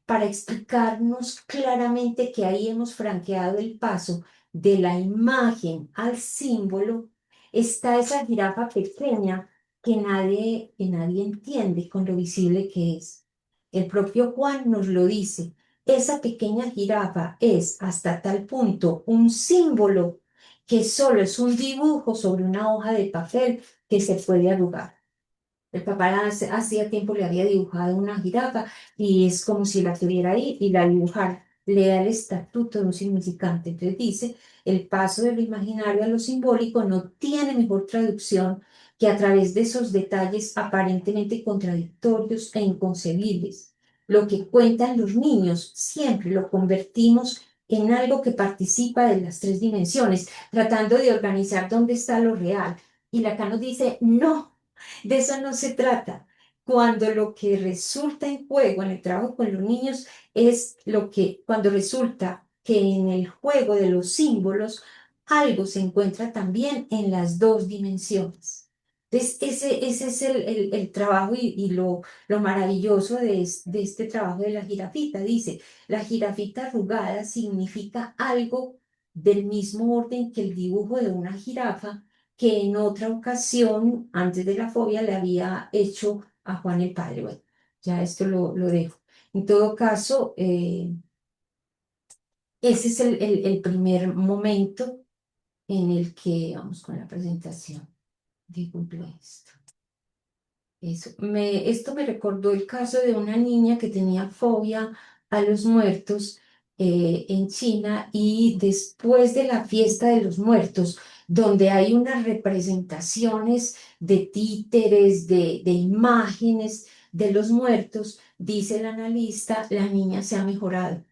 para explicarnos claramente que ahí hemos franqueado el paso de la imagen al símbolo, está esa jirafa pequeña que nadie entiende con lo visible que es. El propio Juan nos lo dice. esa pequeña jirafa es hasta tal punto un símbolo que solo es un dibujo sobre una hoja de papel que se puede arrugar. El papá hacía tiempo le había dibujado una jirafa y es como si la tuviera ahí y la dibujara. Le da el estatuto de un significante. Entonces dice, el paso de lo imaginario a lo simbólico no tiene mejor traducción que a través de esos detalles aparentemente contradictorios e inconcebibles. Lo que cuentan los niños siempre lo convertimos en algo que participa de las tres dimensiones, tratando de organizar dónde está lo real. Y Lacan nos dice, no. De eso no se trata. Cuando lo que resulta en juego en el trabajo con los niños es lo que, cuando resulta que en el juego de los símbolos algo se encuentra también en las dos dimensiones. Entonces, ese es el trabajo y lo maravilloso de este trabajo de la jirafita. Dice, la jirafita arrugada significa algo del mismo orden que el dibujo de una jirafa que en otra ocasión, antes de la fobia, le había hecho a Juan el Padre. Bueno, ya esto lo dejo. En todo caso, ese es el primer momento en el que vamos con la presentación. Disculpe esto. Esto me recordó el caso de una niña que tenía fobia a los muertos en China y después de la fiesta de los muertos, donde hay unas representaciones de títeres, de imágenes de los muertos, dice el analista, la niña se ha mejorado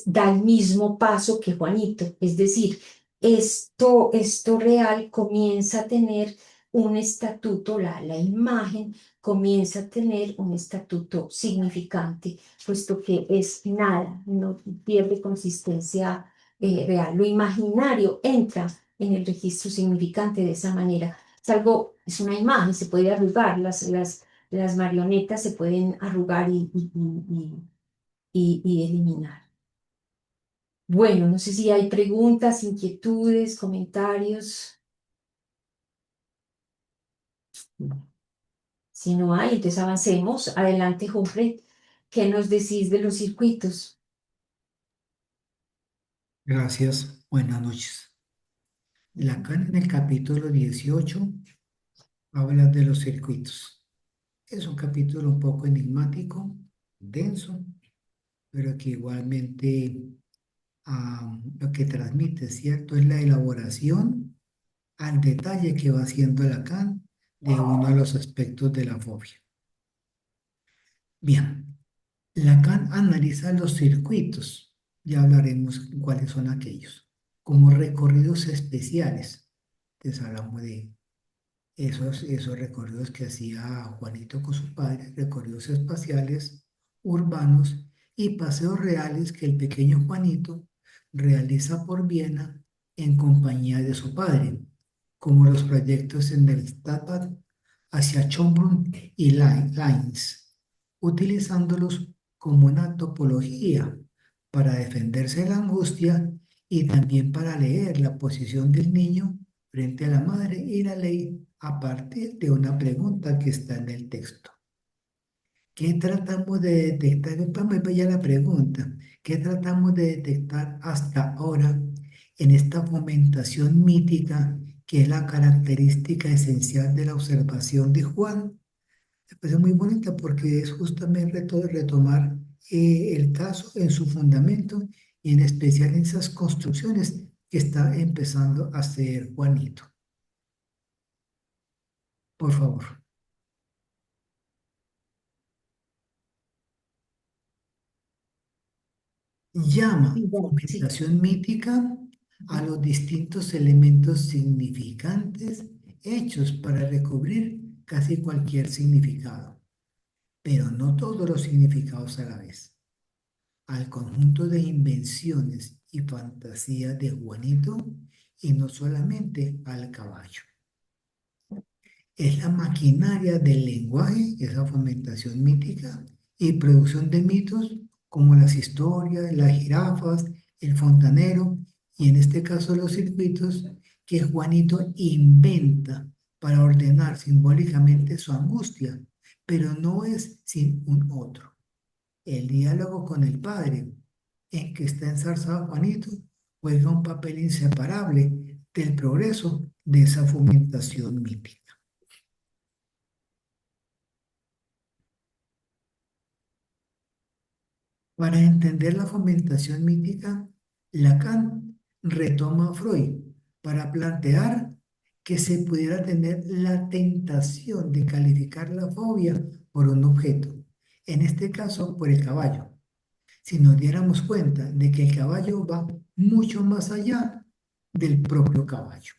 da el mismo paso que Juanito. Es decir, esto real comienza a tener un estatuto, la imagen comienza a tener un estatuto significante, puesto que es nada, no pierde consistencia real. Lo imaginario entra en el registro significante de esa manera. Es algo, es una imagen, se puede arrugar, las marionetas se pueden arrugar y eliminar. Bueno, no sé si hay preguntas, inquietudes, comentarios. Si no hay, entonces avancemos. Adelante, Humphrey. ¿Qué nos decís de los circuitos? Gracias, buenas noches. Lacan en el capítulo 18 habla de los circuitos. Es un capítulo un poco enigmático, denso, pero que igualmente lo que transmite, ¿cierto? Es la elaboración al detalle que va haciendo Lacan de uno de los aspectos de la fobia. Bien, Lacan analiza los circuitos, ya hablaremos cuáles son aquellos, como recorridos especiales. Entonces hablamos de esos recorridos que hacía Juanito con su padre, recorridos espaciales, urbanos y paseos reales que el pequeño Juanito realiza por Viena en compañía de su padre, como los proyectos en el Stadtbad hacia Schönbrunn y Linz, utilizándolos como una topología para defenderse de la angustia y también para leer la posición del niño frente a la madre y la ley a partir de una pregunta que está en el texto. ¿Qué tratamos de detectar? Vamos a ya la pregunta. ¿Qué tratamos de detectar hasta ahora en esta fomentación mítica que es la característica esencial de la observación de Juan? Me parece muy bonita porque es justamente retomar el caso en su fundamento y en especial en esas construcciones que está empezando a hacer Juanito. Por favor. Llama Sí. fomentación mítica a los distintos elementos significantes hechos para recubrir casi cualquier significado, pero no todos los significados a la vez. Al conjunto de invenciones y fantasías de Juanito y no solamente al caballo. Es la maquinaria del lenguaje, esa fomentación mítica y producción de mitos como las historias, las jirafas, el fontanero y en este caso los circuitos que Juanito inventa para ordenar simbólicamente su angustia, pero no es sin un otro. El diálogo con el padre, en que está enzarzado Juanito, juega un papel inseparable del progreso de esa fomentación mítica. Para entender la fomentación mítica, Lacan retoma a Freud para plantear que se pudiera tener la tentación de calificar la fobia por un objeto, en este caso por el caballo. Si nos diéramos cuenta de que el caballo va mucho más allá del propio caballo.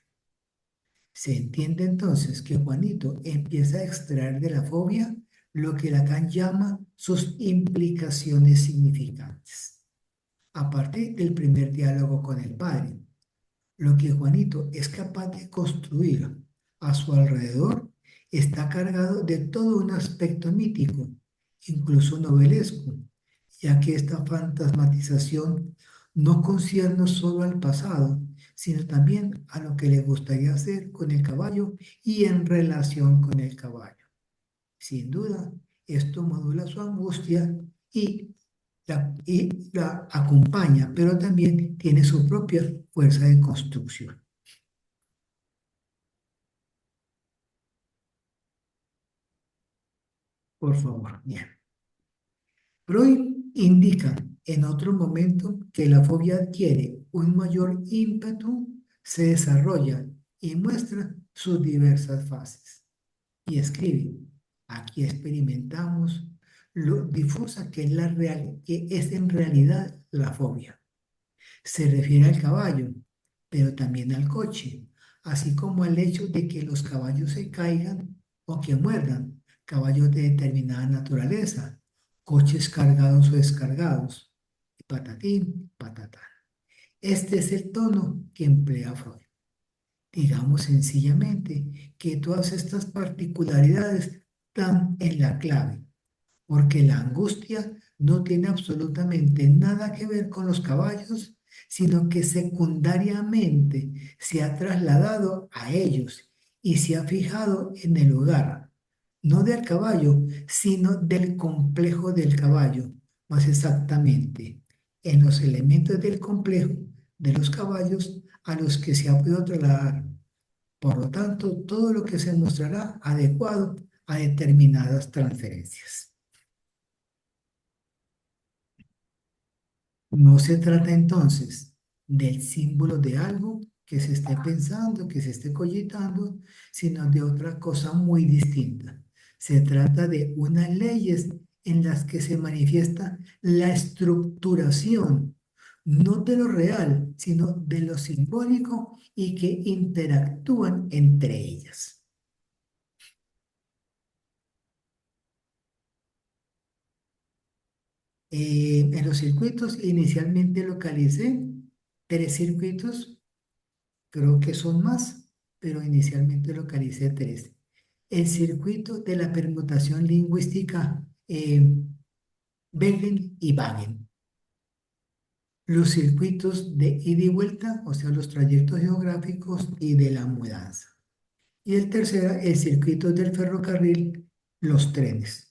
Se entiende entonces que Juanito empieza a extraer de la fobia lo que Lacan llama sus implicaciones significantes. A partir del primer diálogo con el padre, lo que Juanito es capaz de construir a su alrededor está cargado de todo un aspecto mítico, incluso novelesco, ya que esta fantasmatización no concierne solo al pasado, sino también a lo que le gustaría hacer con el caballo y en relación con el caballo. Sin duda, esto modula su angustia y la acompaña, pero también tiene su propia fuerza de construcción. Por favor, bien. Freud indica en otro momento que la fobia adquiere un mayor ímpetu, se desarrolla y muestra sus diversas fases. Y escribe, aquí experimentamos lo difusa que que es en realidad la fobia. Se refiere al caballo, pero también al coche, así como al hecho de que los caballos se caigan o que muerdan, caballos de determinada naturaleza, coches cargados o descargados, y patatín, patatán. Este es el tono que emplea Freud. Digamos sencillamente que todas estas particularidades están en la clave, porque la angustia no tiene absolutamente nada que ver con los caballos, sino que secundariamente se ha trasladado a ellos y se ha fijado en el lugar, no del caballo, sino del complejo del caballo, más exactamente, en los elementos del complejo de los caballos a los que se ha podido trasladar. Por lo tanto, todo lo que se mostrará adecuado a determinadas transferencias. No se trata entonces del símbolo de algo que se esté pensando, que se esté cogitando, sino de otra cosa muy distinta. Se trata de unas leyes en las que se manifiesta la estructuración, no de lo real, sino de lo simbólico y que interactúan entre ellas. En los circuitos inicialmente localicé 3 circuitos. Creo que son más, pero inicialmente localicé 3. El circuito de la permutación lingüística Begen y Wagen. Los circuitos de ida y vuelta, o sea, los trayectos geográficos y de la mudanza. Y el tercero, el circuito del ferrocarril, los trenes.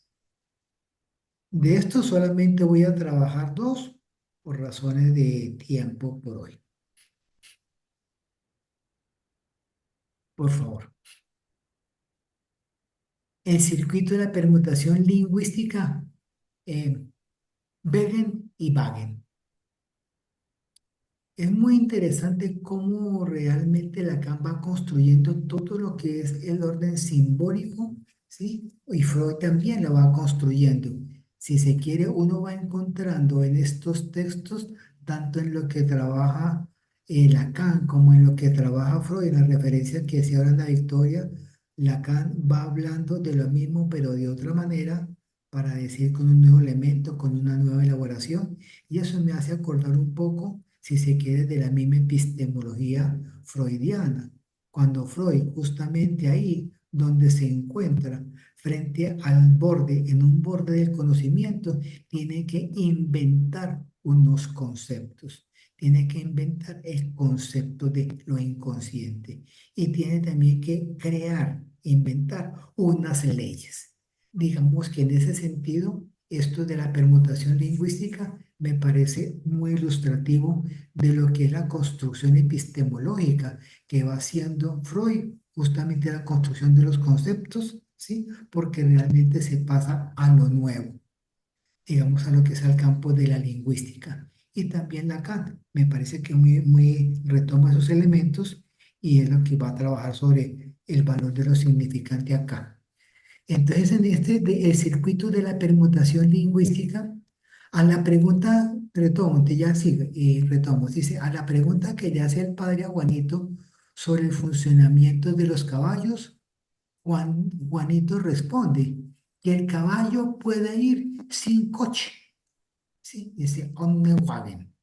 De estos solamente voy a trabajar 2 por razones de tiempo por hoy. Por favor. El circuito de la permutación lingüística, Begen y Wagen. Es muy interesante cómo realmente Lacan va construyendo todo lo que es el orden simbólico, ¿sí? Y Freud también lo va construyendo. Si se quiere, uno va encontrando en estos textos, tanto en lo que trabaja Lacan como en lo que trabaja Freud, en la referencia que hacía ahora en la Victoria, Lacan va hablando de lo mismo, pero de otra manera, para decir con un nuevo elemento, con una nueva elaboración, y eso me hace acordar un poco, si se quiere, de la misma epistemología freudiana, cuando Freud, justamente ahí donde se encuentra, frente al borde, en un borde del conocimiento, tiene que inventar unos conceptos, tiene que inventar el concepto de lo inconsciente y tiene también que crear, inventar unas leyes. Digamos que en ese sentido, esto de la permutación lingüística me parece muy ilustrativo de lo que es la construcción epistemológica que va haciendo Freud, justamente la construcción de los conceptos, ¿sí? Porque realmente se pasa a lo nuevo, digamos, a lo que es el campo de la lingüística. Y también Lacan, me parece que muy retoma esos elementos y es lo que va a trabajar sobre el valor de lo significante acá. Entonces, en el circuito de la permutación lingüística, a la pregunta, retomo, te ya sigue, retomo, dice, a la pregunta que le hace el padre a Juanito sobre el funcionamiento de los caballos, Juanito responde que el caballo puede ir sin coche, ¿sí? Dice, ohne Wagen.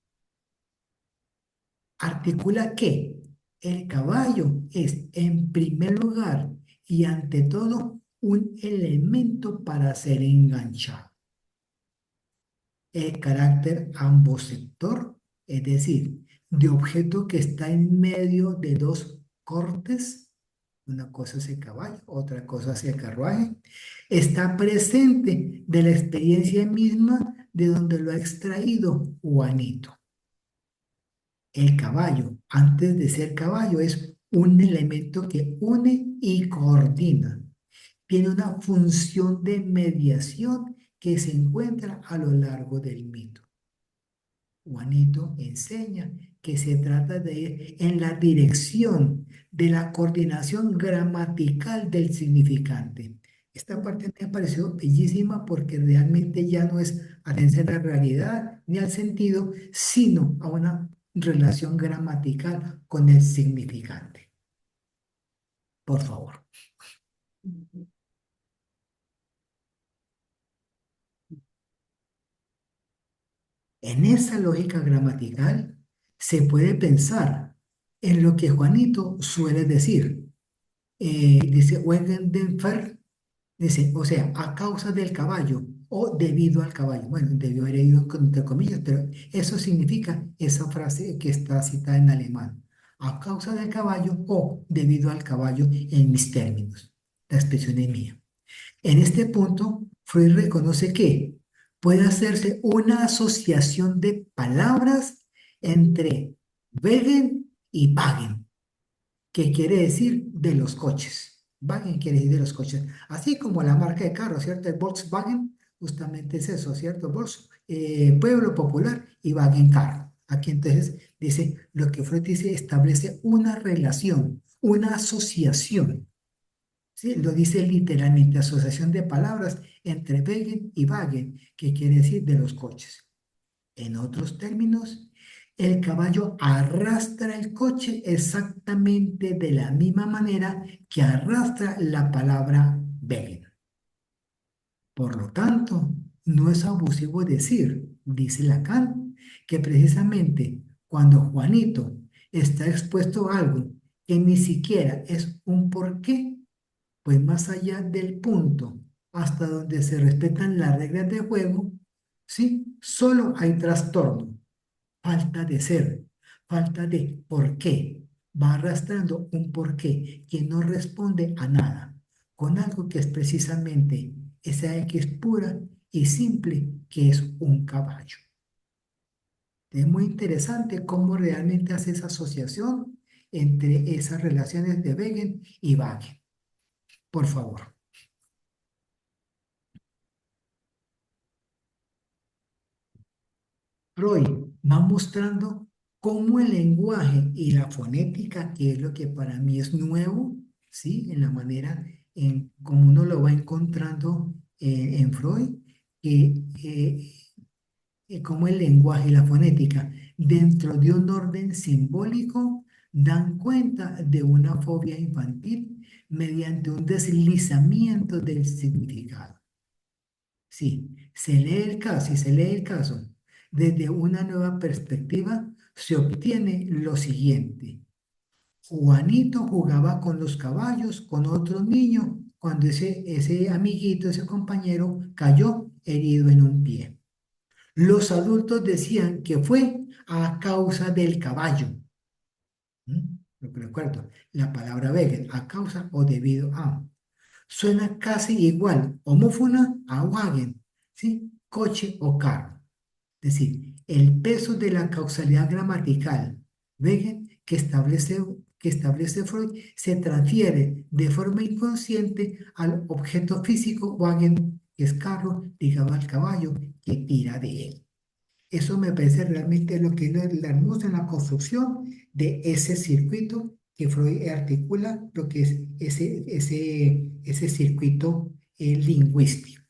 Articula que el caballo es, en primer lugar y ante todo, un elemento para ser enganchado. El carácter ambosector, es decir, de objeto que está en medio de dos cortes, una cosa es el caballo, otra cosa es el carruaje, está presente de la experiencia misma de donde lo ha extraído Juanito. El caballo, antes de ser caballo, es un elemento que une y coordina. Tiene una función de mediación que se encuentra a lo largo del mito. Juanito enseña que se trata de ir en la dirección de la coordinación gramatical del significante. Esta parte me pareció bellísima porque realmente ya no es atenerse a la realidad ni al sentido, sino a una relación gramatical con el significante. Por favor. En esa lógica gramatical se puede pensar en lo que Juanito suele decir. Dice Wegen den Fer, dice, o sea, a causa del caballo o debido al caballo. Bueno, debió haber ido entre comillas, pero eso significa esa frase que está citada en alemán. A causa del caballo o debido al caballo en mis términos. La expresión es mía. En este punto, Freud reconoce que puede hacerse una asociación de palabras entre Wegen y Wagen, que quiere decir de los coches. Wagen quiere decir de los coches. Así como la marca de carro, ¿cierto? El Volkswagen justamente es eso, ¿cierto? Pueblo popular y Wagen carro. Aquí entonces dice, lo que Freud dice establece una relación, una asociación. ¿Sí? Lo dice literalmente, asociación de palabras entre Wagen y Wagen, que quiere decir de los coches. En otros términos, el caballo arrastra el coche exactamente de la misma manera que arrastra la palabra Wagen. Por lo tanto, no es abusivo decir, dice Lacan, que precisamente cuando Juanito está expuesto a algo que ni siquiera es un porqué, pues más allá del punto hasta donde se respetan las reglas de juego, ¿sí? Solo hay trastorno, falta de ser, falta de por qué. Va arrastrando un porqué que no responde a nada, con algo que es precisamente esa X pura y simple que es un caballo. Es muy interesante cómo realmente hace esa asociación entre esas relaciones de Wegen y Wagen. Por favor. Freud va mostrando cómo el lenguaje y la fonética, que es lo que para mí es nuevo, ¿sí? En la manera en cómo uno lo va encontrando en Freud, que cómo el lenguaje y la fonética, dentro de un orden simbólico, dan cuenta de una fobia infantil mediante un deslizamiento del significado. Sí, si se lee el caso desde una nueva perspectiva, se obtiene lo siguiente. Juanito jugaba con los caballos, con otro niño, cuando ese amiguito, ese compañero, cayó herido en un pie. Los adultos decían que fue a causa del caballo. Lo que recuerdo, la palabra Weger, a causa o debido a. Suena casi igual, homófona a Wagen, ¿sí? coche o carro. Es decir, el peso de la causalidad gramatical, ¿ven? Que establece Freud se transfiere de forma inconsciente al objeto físico wagen, que es carro, ligado al caballo que tira de él. Eso me parece realmente lo que es la hermosa en la construcción de ese circuito que Freud articula, lo que es ese circuito lingüístico.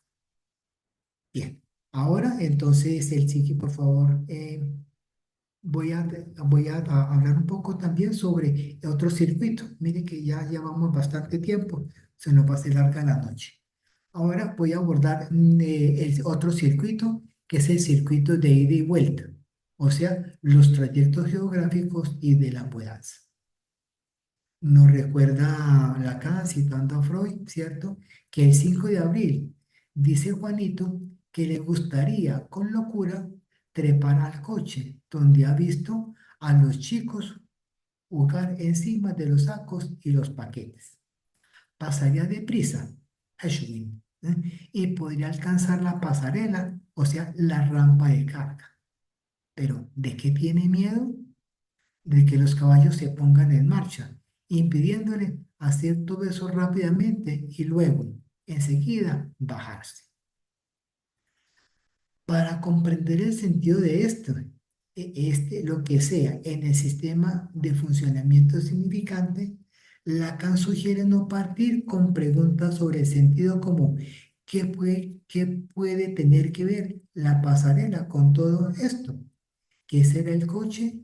Bien, ahora entonces el Siki, por favor, voy a hablar un poco también sobre otro circuito. Mire que ya llevamos bastante tiempo, se nos va a hacer larga la noche. Ahora voy a abordar el otro circuito, que es el circuito de ida y vuelta, o sea, los trayectos geográficos y de la mudanza. Nos recuerda Lacan, citando a Freud, ¿cierto? Que el 5 de abril dice Juanito que le gustaría con locura trepar al coche donde ha visto a los chicos jugar encima de los sacos y los paquetes. Pasaría deprisa, Ashwin, y podría alcanzar la pasarela, o sea, la rampa de carga. Pero, ¿de qué tiene miedo? De que los caballos se pongan en marcha, impidiéndole hacer todo eso rápidamente y luego, enseguida, bajarse. Para comprender el sentido de esto, lo que sea en el sistema de funcionamiento significante, Lacan sugiere no partir con preguntas sobre el sentido como ¿qué puede tener que ver la pasarela con todo esto? ¿Qué será el coche?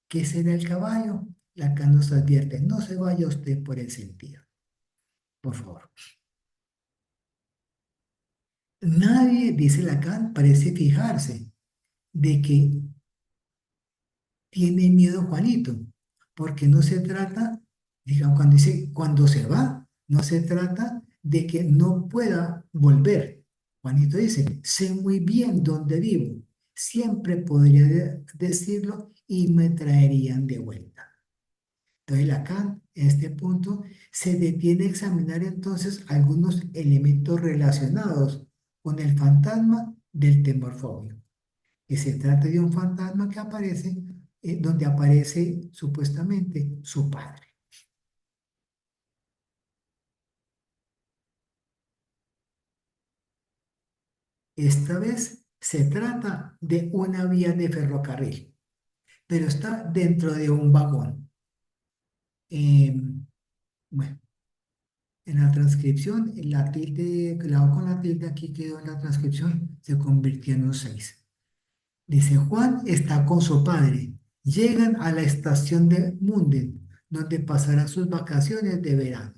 ¿Qué será el caballo? Lacan nos advierte, no se vaya usted por el sentido, por favor. Nadie, dice Lacan, parece fijarse de que tiene miedo Juanito, porque no se trata, digamos, cuando dice cuando se va, no se trata de que no pueda volver. Juanito dice, sé muy bien dónde vivo, siempre podría decirlo y me traerían de vuelta. Entonces Lacan, en este punto, se detiene a examinar entonces algunos elementos relacionados con el fantasma del temor fóbico, que se trata de un fantasma que aparece, donde aparece supuestamente su padre. Esta vez se trata de una vía de ferrocarril, pero está dentro de un vagón. Bueno, en la transcripción, la tilde, la O con la tilde aquí quedó en la transcripción, se convirtió en un 6. Dice, Juan está con su padre. Llegan a la estación de Munden, donde pasará sus vacaciones de verano.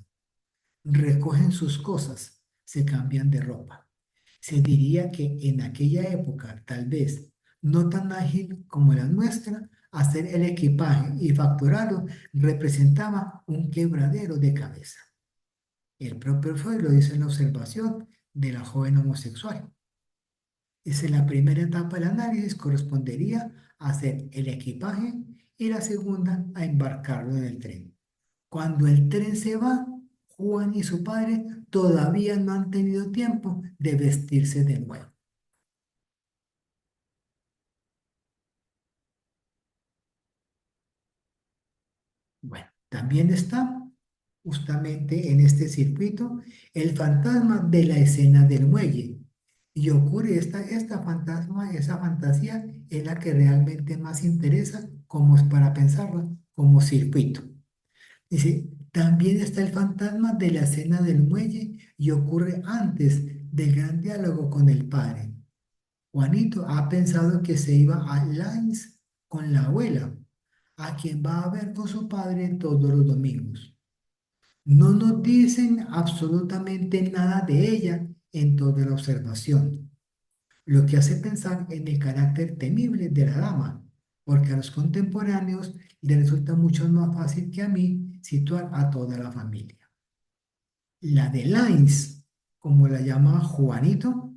Recogen sus cosas, se cambian de ropa. Se diría que en aquella época, tal vez no tan ágil como la nuestra, hacer el equipaje y facturarlo representaba un quebradero de cabeza. El propio Freud lo dice en la observación de la joven homosexual. Dice, la primera etapa del análisis correspondería a hacer el equipaje y la segunda a embarcarlo en el tren. Cuando el tren se va, Juan y su padre todavía no han tenido tiempo de vestirse de nuevo. Bueno, también está justamente en este circuito el fantasma de la escena del muelle. Y ocurre esa fantasía es la que realmente más interesa como es para pensarla como circuito. Dice, también está el fantasma de la escena del muelle y ocurre antes del gran diálogo con el padre. Juanito ha pensado que se iba a Lines con la abuela, a quien va a ver con su padre todos los domingos. No nos dicen absolutamente nada de ella en toda la observación, lo que hace pensar en el carácter temible de la dama, porque a los contemporáneos le resulta mucho más fácil que a mí situar a toda la familia. La de Lines, como la llama Juanito,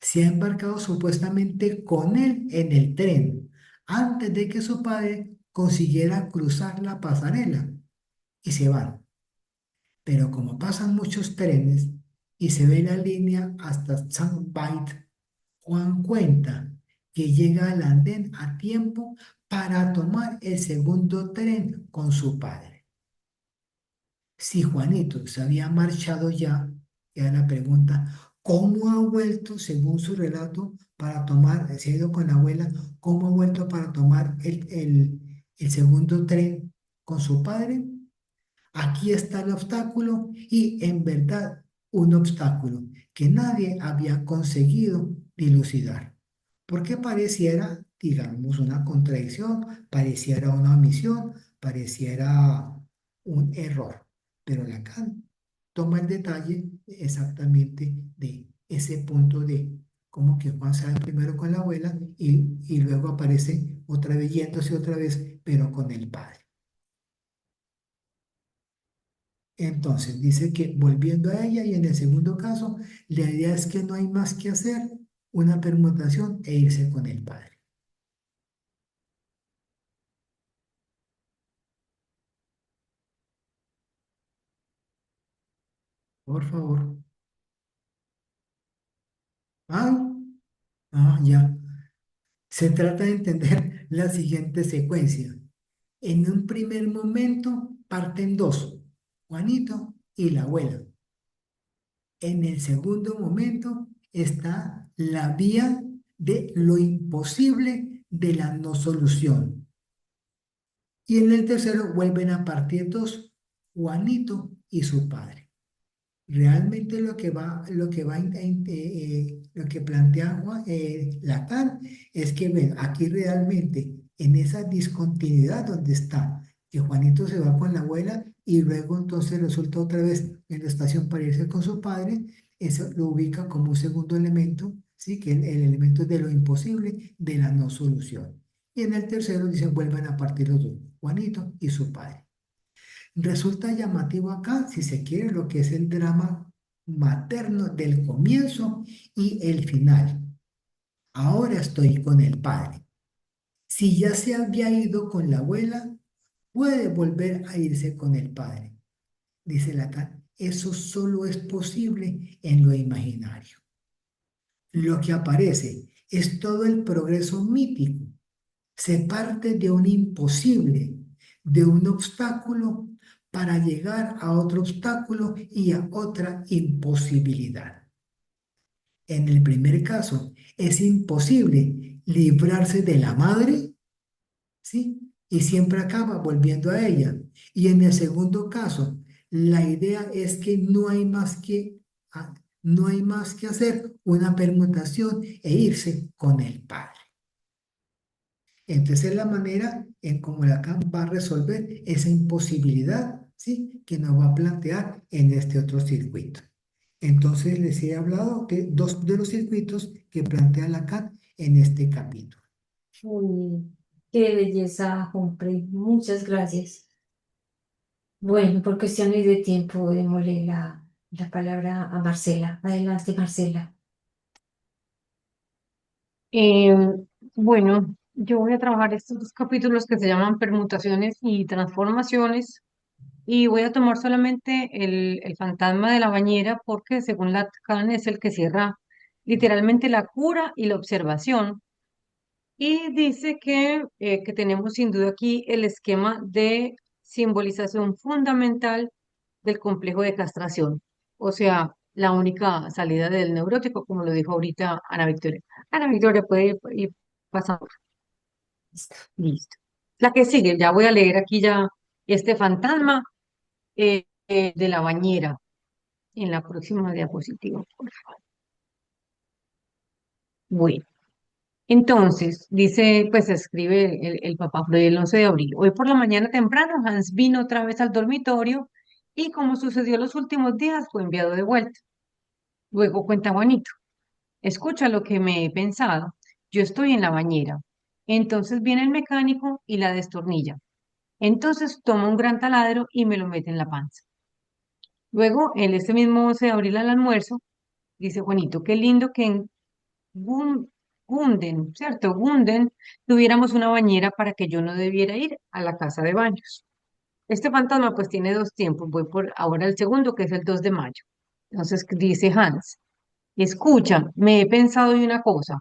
se ha embarcado supuestamente con él en el tren antes de que su padre consiguiera cruzar la pasarela y se van. Pero como pasan muchos trenes y se ve la línea hasta St. Bite, Juan cuenta que llega al andén a tiempo para tomar el segundo tren con su padre. Si Juanito se había marchado ya, era la pregunta, ¿cómo ha vuelto, según su relato, para tomar, se ha ido con la abuela, cómo ha vuelto para tomar el segundo tren con su padre? Aquí está el obstáculo y en verdad un obstáculo que nadie había conseguido dilucidar. Porque pareciera, digamos, una contradicción, pareciera una omisión, pareciera un error. Pero Lacan toma el detalle exactamente de ese punto de cómo que Juan sale primero con la abuela y luego aparece otra vez yéndose otra vez, pero con el padre. Entonces, dice que volviendo a ella y en el segundo caso, la idea es que no hay más que hacer una permutación e irse con el padre. Por favor. Ah, ya. Se trata de entender la siguiente secuencia. En un primer momento parten dos, Juanito y la abuela. En el segundo momento está la vía de lo imposible de la no solución. Y en el tercero vuelven a partir dos, Juanito y su padre. Realmente lo que plantea Lacan es que ven, aquí realmente en esa discontinuidad donde está, que Juanito se va con la abuela y luego entonces resulta otra vez en la estación para irse con su padre, eso lo ubica como un segundo elemento, ¿sí? Que el elemento de lo imposible, de la no solución. Y en el tercero dicen vuelvan a partir los dos, Juanito y su padre. Resulta llamativo acá, si se quiere, lo que es el drama materno del comienzo y el final. Ahora estoy con el padre. Si ya se había ido con la abuela, puede volver a irse con el padre. Dice Lacan, eso solo es posible en lo imaginario. Lo que aparece es todo el progreso mítico. Se parte de un imposible, de un obstáculo para llegar a otro obstáculo y a otra imposibilidad. En el primer caso, es imposible librarse de la madre, ¿sí? Y siempre acaba volviendo a ella. Y en el segundo caso, la idea es que no hay más que hacer una permutación e irse con el padre. Entonces es la manera en cómo Lacan va a resolver esa imposibilidad, ¿sí? Que nos va a plantear en este otro circuito. Entonces les he hablado de dos de los circuitos que plantea Lacan en este capítulo. Uy, qué belleza, Humphrey. Muchas gracias. Bueno, por cuestiones de tiempo, démosle la palabra a Marcela. Adelante, Marcela. Eh, bueno, yo voy a trabajar estos dos capítulos que se llaman permutaciones y transformaciones y voy a tomar solamente el fantasma de la bañera porque según Lacan es el que cierra literalmente la cura y la observación y dice que tenemos sin duda aquí el esquema de simbolización fundamental del complejo de castración, o sea, la única salida del neurótico, como lo dijo ahorita Ana Victoria. Ana Victoria puede ir pasando. Listo. Listo. La que sigue, ya voy a leer aquí ya este fantasma de la bañera en la próxima diapositiva, por favor. Bueno, entonces, dice, pues escribe el papá Freud el 11 de abril. Hoy por la mañana temprano, Hans vino otra vez al dormitorio y como sucedió los últimos días, fue enviado de vuelta. Luego cuenta Juanito. Escucha lo que me he pensado. Yo estoy en la bañera. Entonces viene el mecánico y la destornilla. Entonces toma un gran taladro y me lo mete en la panza. Luego, en este mismo 11 de abril al almuerzo, dice Juanito, qué lindo que en Gunden, ¿cierto? Gunden, tuviéramos una bañera para que yo no debiera ir a la casa de baños. Este fantasma pues tiene dos tiempos. Voy por ahora el segundo, que es el 2 de mayo. Entonces dice Hans. Escucha, me he pensado de una cosa.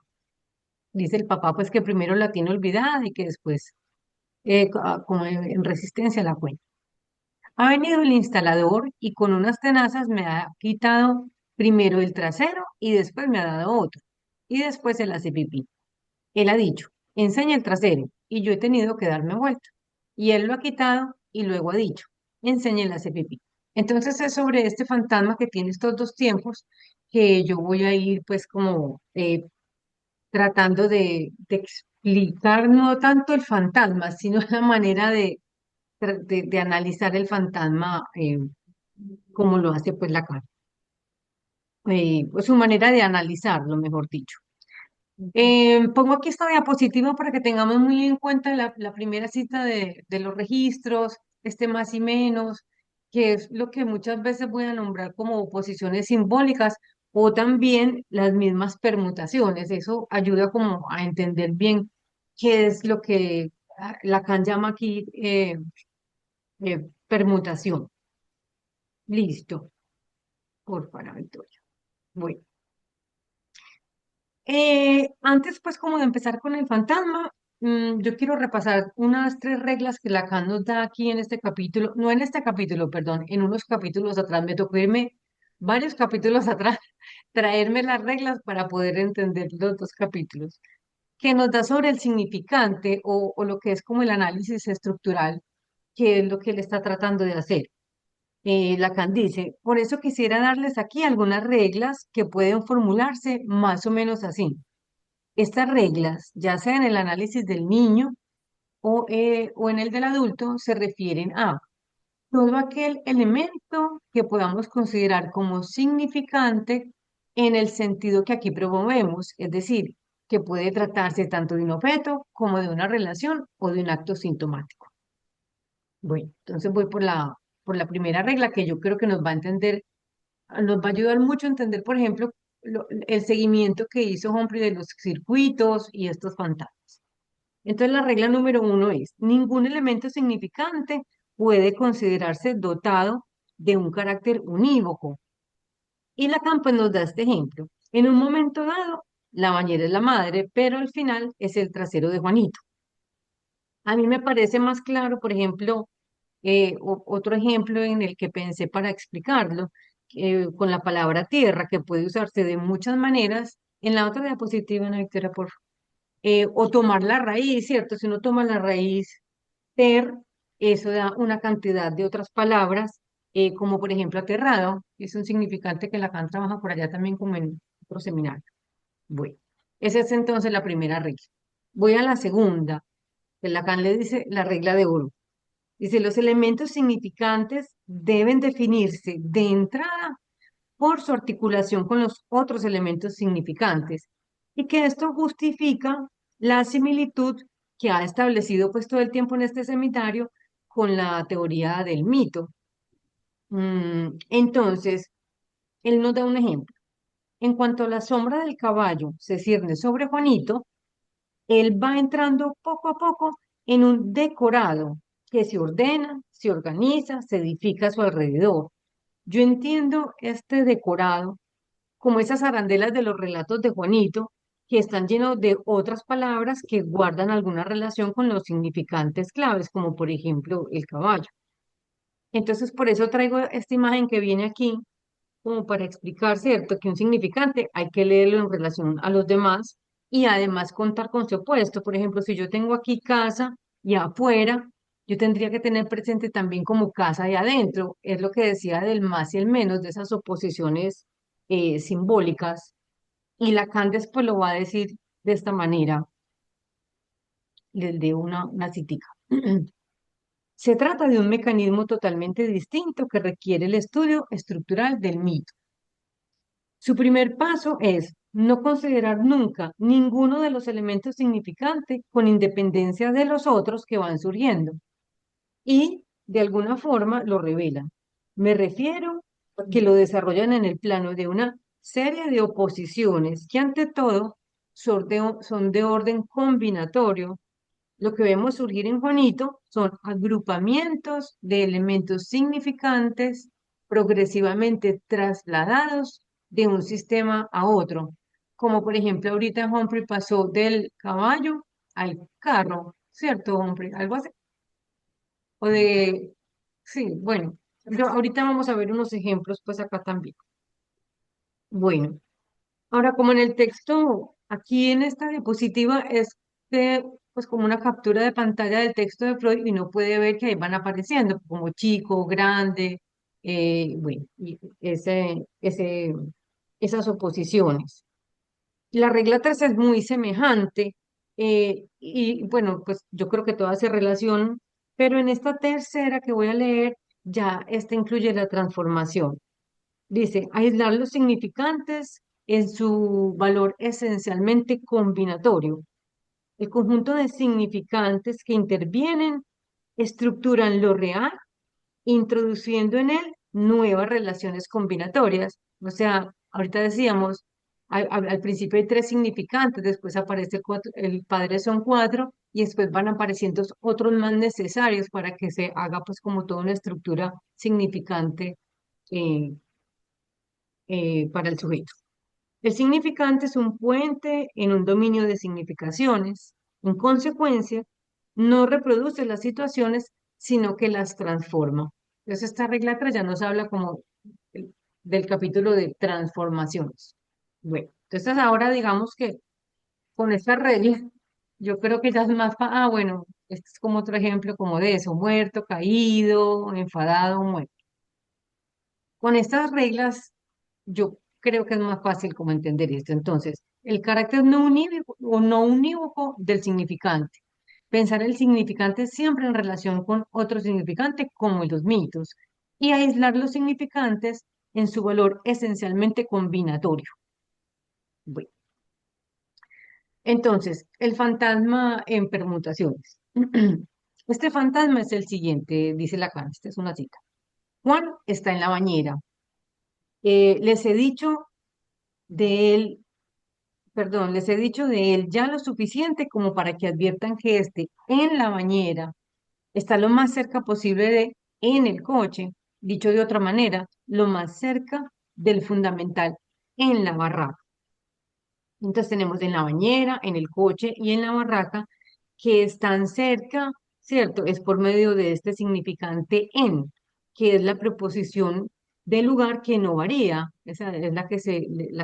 Dice el papá, pues que primero la tiene olvidada y que después, como en resistencia, la cuenta. Ha venido el instalador y con unas tenazas me ha quitado primero el trasero y después me ha dado otro. Y después él hace pipí. Él ha dicho, enseña el trasero y yo he tenido que darme vuelta. Y él lo ha quitado y luego ha dicho, enseña el hace pipí. Entonces es sobre este fantasma que tiene estos dos tiempos que yo voy a ir pues como tratando de explicar no tanto el fantasma, sino la manera de analizar el fantasma como lo hace pues la cara. Pues su manera de analizarlo, mejor dicho. Pongo aquí esta diapositiva para que tengamos muy en cuenta la primera cita de los registros, este más y menos, que es lo que muchas veces voy a nombrar como posiciones simbólicas o también las mismas permutaciones. Eso ayuda como a entender bien qué es lo que Lacan llama aquí permutación. Listo, por favor, Victoria. Bueno. Antes, pues, como de empezar con el fantasma, yo quiero repasar unas tres reglas que Lacan nos da aquí en este capítulo, no en este capítulo, perdón, en unos capítulos atrás. Me tocó irme varios capítulos atrás, traerme las reglas para poder entender los dos capítulos, que nos da sobre el significante o lo que es como el análisis estructural, que es lo que él está tratando de hacer. Lacan dice, por eso quisiera darles aquí algunas reglas que pueden formularse más o menos así. Estas reglas, ya sea en el análisis del niño o en el del adulto, se refieren a todo aquel elemento que podamos considerar como significante en el sentido que aquí promovemos, es decir, que puede tratarse tanto de un objeto como de una relación o de un acto sintomático. Bueno, entonces voy por la primera regla que yo creo que nos va a entender, nos va a ayudar mucho a entender, por ejemplo, el seguimiento que hizo Humphrey de los circuitos y estos fantasmas. Entonces, la regla número uno es, ningún elemento significante puede considerarse dotado de un carácter unívoco. Y Lacan pues, nos da este ejemplo. En un momento dado, la bañera es la madre, pero al final es el trasero de Juanito. A mí me parece más claro, por ejemplo, otro ejemplo en el que pensé para explicarlo, con la palabra tierra, que puede usarse de muchas maneras. En la otra diapositiva, Ana Victoria, por favor. O tomar la raíz, ¿cierto? Si uno toma la raíz ter, eso da una cantidad de otras palabras, como por ejemplo aterrado, que es un significante que Lacan trabaja por allá también como en otro seminario. Bueno, esa es entonces la primera regla. Voy a la segunda, que Lacan le dice la regla de oro. Dice, los elementos significantes deben definirse de entrada por su articulación con los otros elementos significantes y que esto justifica la similitud que ha establecido pues todo el tiempo en este seminario con la teoría del mito. Entonces, él nos da un ejemplo. En cuanto a la sombra del caballo se cierne sobre Juanito, él va entrando poco a poco en un decorado que se ordena, se organiza, se edifica a su alrededor. Yo entiendo este decorado como esas arandelas de los relatos de Juanito, que están llenos de otras palabras que guardan alguna relación con los significantes claves, como por ejemplo el caballo. Entonces, por eso traigo esta imagen que viene aquí, como para explicar, ¿cierto?, que un significante hay que leerlo en relación a los demás y además contar con su opuesto. Por ejemplo, si yo tengo aquí casa y afuera, yo tendría que tener presente también como casa y adentro. Es lo que decía del más y el menos, de esas oposiciones simbólicas. Y Lacan después lo va a decir de esta manera, les de una citica. Se trata de un mecanismo totalmente distinto que requiere el estudio estructural del mito. Su primer paso es no considerar nunca ninguno de los elementos significantes con independencia de los otros que van surgiendo y de alguna forma lo revelan. Me refiero a que lo desarrollan en el plano de una serie de oposiciones que ante todo son de orden combinatorio. Lo que vemos surgir en Juanito son agrupamientos de elementos significantes progresivamente trasladados de un sistema a otro. Como por ejemplo, ahorita Humphrey pasó del caballo al carro, ¿cierto, Humphrey? Algo así. O de, sí, bueno, ahorita vamos a ver unos ejemplos, pues acá también. Bueno, ahora como en el texto, aquí en esta diapositiva es pues como una captura de pantalla del texto de Freud y uno puede ver que ahí van apareciendo como chico, grande, bueno, y esas oposiciones. La regla 3 es muy semejante y bueno, pues yo creo que todas se relacionan, pero en esta tercera que voy a leer ya esta incluye la transformación. Dice, aislar los significantes en su valor esencialmente combinatorio. El conjunto de significantes que intervienen estructuran lo real, introduciendo en él nuevas relaciones combinatorias. O sea, ahorita decíamos, al principio hay tres significantes, después aparece el padre son cuatro, y después van apareciendo otros más necesarios para que se haga pues como toda una estructura significante eh, para el sujeto. El significante es un puente en un dominio de significaciones. En consecuencia, no reproduce las situaciones, sino que las transforma. Entonces, esta regla 3 ya nos habla como el- del capítulo de transformaciones. Bueno, entonces ahora digamos que con esta regla, yo creo que ya es más, bueno, este es como otro ejemplo como de eso, muerto, caído, enfadado, muerto. Con estas reglas, yo creo que es más fácil como entender esto. Entonces, el carácter no unívoco o no unívoco del significante. Pensar el significante siempre en relación con otro significante, como en los mitos, y aislar los significantes en su valor esencialmente combinatorio. Bueno, entonces, el fantasma en permutaciones. Este fantasma es el siguiente, dice Lacan, esta es una cita. Juan está en la bañera. Les he dicho de él, perdón, les he dicho de él ya lo suficiente como para que adviertan que este en la bañera está lo más cerca posible de en el coche, dicho de otra manera, lo más cerca del fundamental en la barraca. Entonces tenemos en la bañera, en el coche y en la barraca que están cerca, ¿cierto? Es por medio de este significante en, que es la preposición del lugar que no varía, esa es la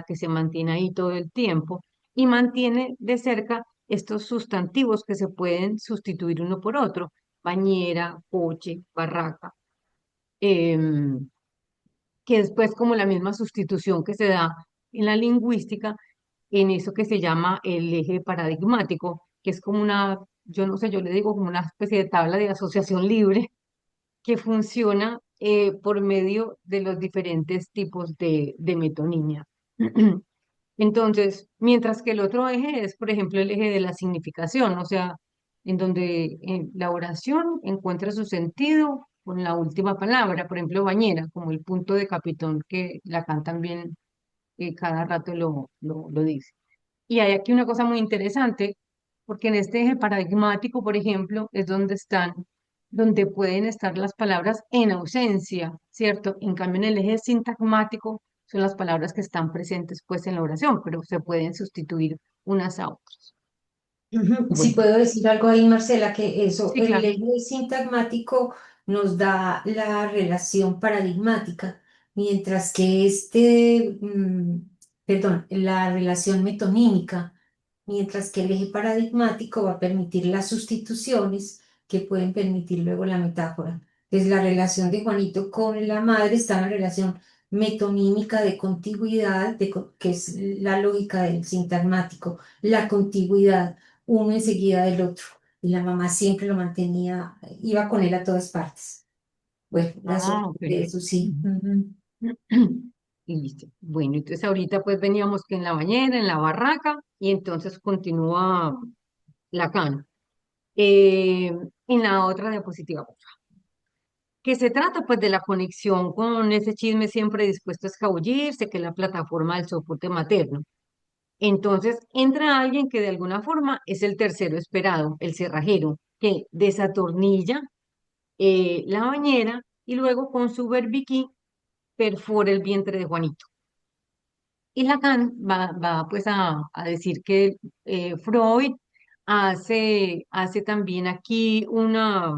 que se mantiene ahí todo el tiempo y mantiene de cerca estos sustantivos que se pueden sustituir uno por otro, bañera, coche, barraca, em, que es pues como la misma sustitución que se da en la lingüística en eso que se llama el eje paradigmático, que es como una, yo no sé, yo le digo como una especie de tabla de asociación libre que funciona por medio de los diferentes tipos de metonimia. Entonces, mientras que el otro eje es, por ejemplo, el eje de la significación, o sea, en donde la oración encuentra su sentido con la última palabra, por ejemplo, bañera, como el punto de capitón que Lacan también cada rato lo dice. Y hay aquí una cosa muy interesante, porque en este eje paradigmático, por ejemplo, es donde pueden estar las palabras en ausencia, ¿cierto? En cambio, en el eje sintagmático son las palabras que están presentes pues en la oración, pero se pueden sustituir unas a otras. Ujú. Si Bueno, puedo decir algo ahí, Marcela, que eso, sí, el claro. eje sintagmático nos da la relación paradigmática, mientras que perdón, la relación metonímica, mientras que el eje paradigmático va a permitir las sustituciones que pueden permitir luego la metáfora. Entonces, la relación de Juanito con la madre está en la relación metonímica de contigüidad, que es la lógica del sintagmático, la contigüidad uno enseguida del otro. Y la mamá siempre lo mantenía, iba con él a todas partes. Bueno, Ah, ok. de eso sí. Ujú. Y listo. Bueno, entonces ahorita pues veníamos que en la bañera, en la barraca, y entonces continúa Lacan. En la otra diapositiva, que se trata pues de la conexión con ese chisme siempre dispuesto a escabullirse, que es la plataforma del soporte materno. Entonces entra alguien que de alguna forma es el tercero esperado, el cerrajero, que desatornilla la bañera y luego con su berbiquí perfora el vientre de Juanito. Y Lacan va pues a decir que Freud hace también aquí una,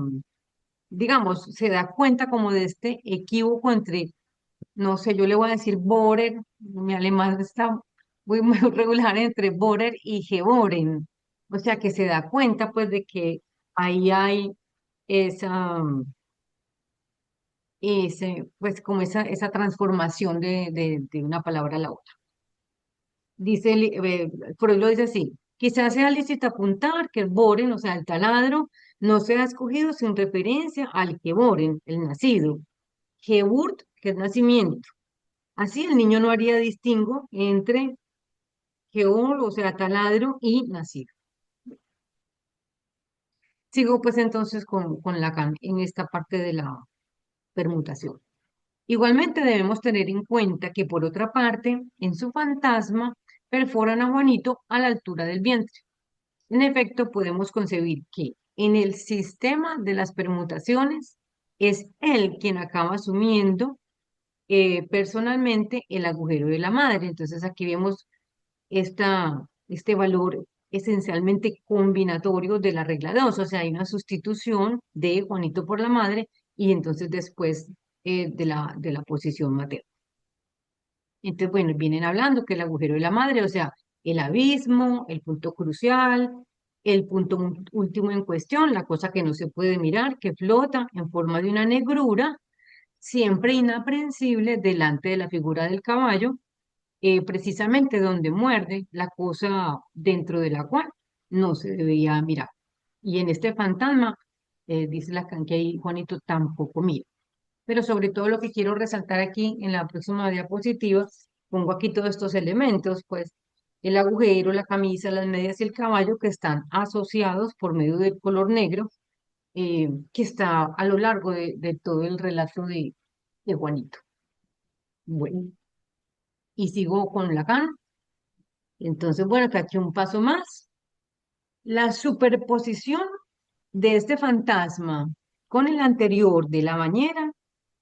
digamos, se da cuenta como de este equívoco entre, no sé, yo le voy a decir Bohrer, mi alemán está muy regular entre Bohrer y Geboren, o sea que se da cuenta pues de que ahí hay esa, pues como esa transformación de una palabra a la otra. Dice, Freud lo dice así, quizás sea lícito apuntar que el Boren, o sea, el taladro, no sea escogido sin referencia al Geboren, el nacido, Geburt, que es nacimiento. Así el niño no haría distingo entre Gebur, o sea, taladro, y nacido. Sigo pues entonces con Lacan en esta parte de la permutación. Igualmente debemos tener en cuenta que por otra parte, en su fantasma, perforan a Juanito a la altura del vientre. En efecto, podemos concebir que en el sistema de las permutaciones es él quien acaba asumiendo personalmente el agujero de la madre. Entonces aquí vemos este valor esencialmente combinatorio de la regla 2, o sea, hay una sustitución de Juanito por la madre y entonces después de la posición materna. Entonces, bueno, vienen hablando que el agujero de la madre, o sea, el abismo, el punto crucial, el punto último en cuestión, la cosa que no se puede mirar, que flota en forma de una negrura, siempre inaprehensible delante de la figura del caballo, precisamente donde muerde la cosa dentro de la cual no se debía mirar. Y en este fantasma, dice Lacan que ahí Juanito tampoco mira. Pero sobre todo lo que quiero resaltar aquí en la próxima diapositiva, pongo aquí todos estos elementos, pues el agujero, la camisa, las medias y el caballo que están asociados por medio del color negro que está a lo largo de todo el relato de Juanito. Bueno, y sigo con Lacan. Entonces, bueno, que aquí un paso más. La superposición de este fantasma con el anterior de la bañera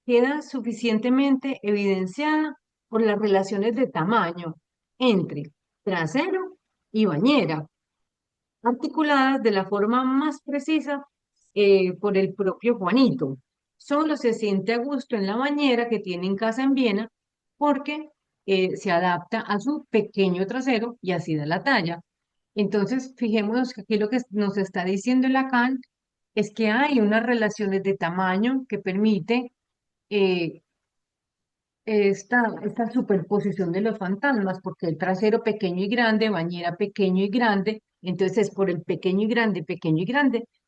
queda suficientemente evidenciada por las relaciones de tamaño entre trasero y bañera, articuladas de la forma más precisa por el propio Juanito. Solo se siente a gusto en la bañera que tiene en casa en Viena porque se adapta a su pequeño trasero y así da la talla. Entonces, fijémonos que aquí lo que nos está diciendo Lacan es que hay unas relaciones de tamaño que permite eh, esta superposición de los fantasmas, porque el trasero pequeño y grande, bañera pequeño y grande, entonces es por el pequeño y grande,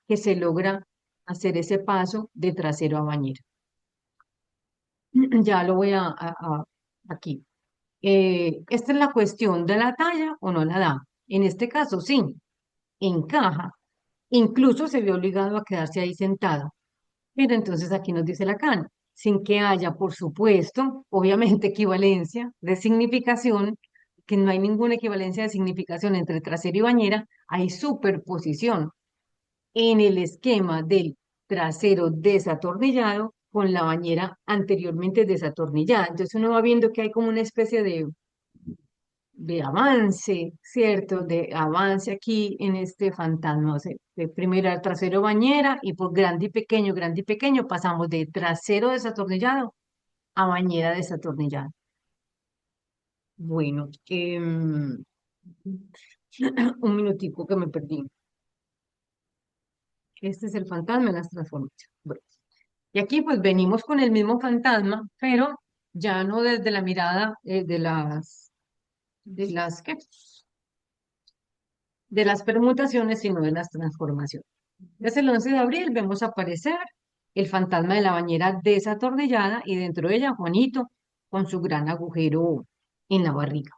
que se logra hacer ese paso de trasero a bañera. Ya lo voy aquí. Esta es la cuestión de la talla o no la da. En este caso, sí, encaja. Incluso se ve obligado a quedarse ahí sentado. Pero entonces aquí nos dice Lacan, sin que haya, por supuesto, obviamente equivalencia de significación, que no hay ninguna equivalencia de significación entre trasero y bañera, hay superposición en el esquema del trasero desatornillado con la bañera anteriormente desatornillada. Entonces uno va viendo que hay como una especie de avance, ¿cierto? De avance aquí en este fantasma. O sea, de primero al trasero bañera y por grande y pequeño pasamos de trasero desatornillado a bañera desatornillada. Bueno, un minutico que me perdí. Este es el fantasma de las transformaciones. Bueno, y aquí pues venimos con el mismo fantasma, pero ya no desde la mirada ¿qué? De las permutaciones, sino de las transformaciones. Desde el 11 de abril vemos aparecer el fantasma de la bañera desatornillada y dentro de ella Juanito con su gran agujero en la barriga.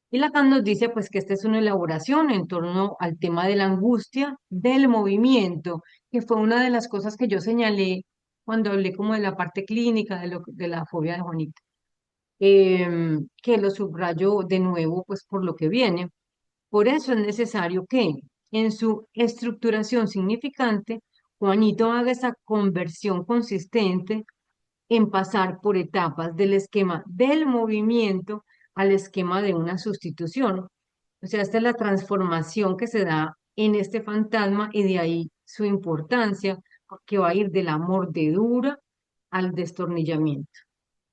Y Lacan nos dice pues que esta es una elaboración en torno al tema de la angustia del movimiento, que fue una de las cosas que yo señalé cuando hablé como de la parte clínica de la fobia de Juanito, que lo subrayo de nuevo pues por lo que viene. Por eso es necesario que en su estructuración significante, Juanito haga esa conversión consistente en pasar por etapas del esquema del movimiento al esquema de una sustitución. O sea, esta es la transformación que se da en este fantasma y de ahí su importancia, porque va a ir de la mordedura al destornillamiento.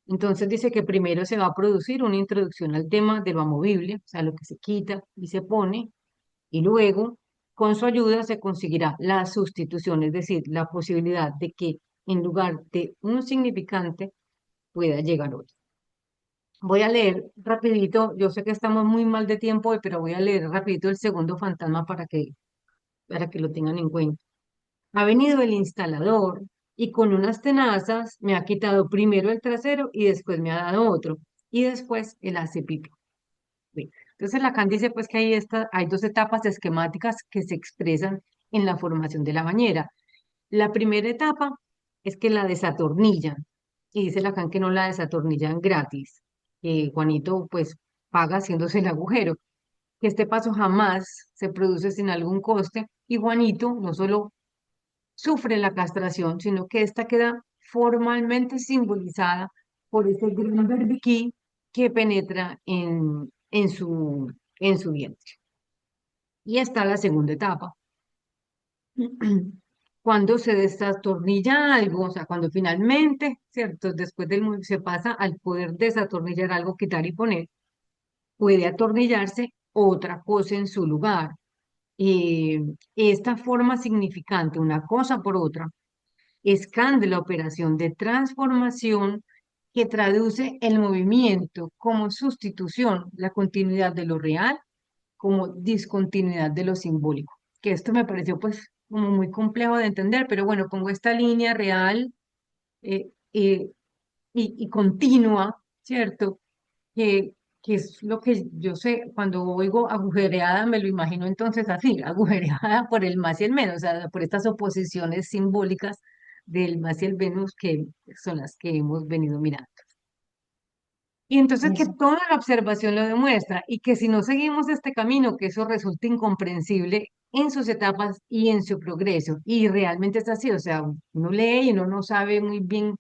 Entonces dice que primero se va a producir una introducción al tema de lo amovible, o sea, lo que se quita y se pone, y luego, con su ayuda, se conseguirá la sustitución, es decir, la posibilidad de que en lugar de un significante pueda llegar otro. Voy a leer rapidito, yo sé que estamos muy mal de tiempo hoy, pero voy a leer rapidito el segundo fantasma para que lo tengan en cuenta. Ha venido el instalador y con unas tenazas me ha quitado primero el trasero y después me ha dado otro y después el hace pipí. Bien. Entonces Lacan dice pues que hay dos etapas esquemáticas que se expresan en la formación de la bañera. La primera etapa es que la desatornillan y dice Lacan que no la desatornillan gratis, que Juanito pues paga haciéndose el agujero, que este paso jamás se produce sin algún coste y Juanito no solo sufre la castración, sino que esta queda formalmente simbolizada por ese gran berbiquí que penetra en su vientre. Y está la segunda etapa. Cuando se desatornilla algo, o sea, cuando finalmente, ¿cierto? Después se pasa al poder desatornillar algo, quitar y poner, puede atornillarse otra cosa en su lugar. Y esta forma significante, una cosa por otra, de la operación de transformación que traduce el movimiento como sustitución, la continuidad de lo real como discontinuidad de lo simbólico. Que esto me pareció pues como muy complejo de entender, pero bueno, pongo esta línea real eh, eh, y continua, ¿cierto? Que, que es lo que yo sé, cuando oigo agujereada me lo imagino entonces así, agujereada por el más y el menos, o sea, por estas oposiciones simbólicas del más y el menos que son las que hemos venido mirando. Y entonces que Eso. toda la observación lo demuestra y que si no seguimos este camino, que eso resulta incomprensible en sus etapas y en su progreso. Y realmente es así, o sea, uno lee y uno no sabe muy bien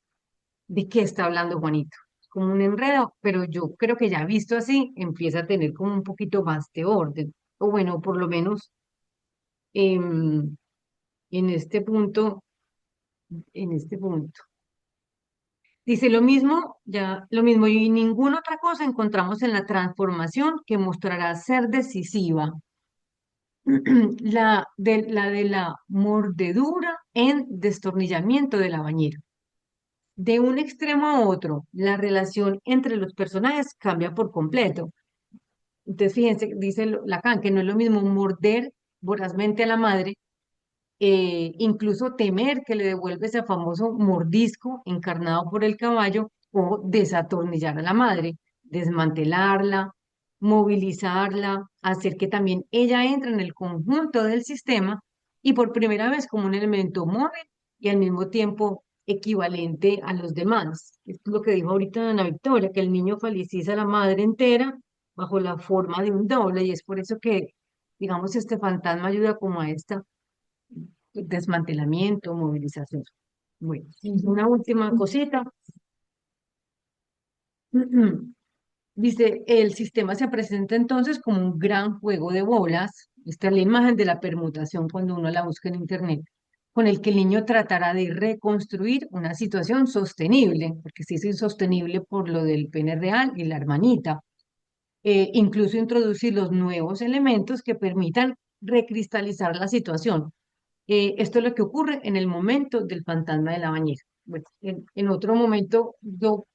de qué está hablando Juanito. Es como un enredo, pero yo creo que ya visto así, empieza a tener como un poquito más de orden. O bueno, por lo menos em, en este punto, en este punto. Dice lo mismo, ya lo mismo, y ninguna otra cosa encontramos en la transformación que mostrará ser decisiva, la de la mordedura en destornillamiento de la bañera. De un extremo a otro, la relación entre los personajes cambia por completo. Entonces, fíjense, dice Lacan que no es lo mismo morder vorazmente a la madre, incluso temer que le devuelve ese famoso mordisco encarnado por el caballo o desatornillar a la madre, desmantelarla, movilizarla, hacer que también ella entre en el conjunto del sistema y por primera vez como un elemento móvil y al mismo tiempo equivalente a los demás. Esto es lo que dijo ahorita Ana Victoria, que el niño feliciza a la madre entera bajo la forma de un doble y es por eso que, digamos, este fantasma ayuda como a esta desmantelamiento, movilización. Bueno, una última cosita. Dice, el sistema se presenta entonces como un gran juego de bolas. Esta es la imagen de la permutación cuando uno la busca en internet, con el que el niño tratará de reconstruir una situación sostenible, porque sí es insostenible por lo del pene real y la hermanita. Incluso introducir los nuevos elementos que permitan recristalizar la situación. Esto es lo que ocurre en el momento del fantasma de la bañera. Bueno, en otro momento yo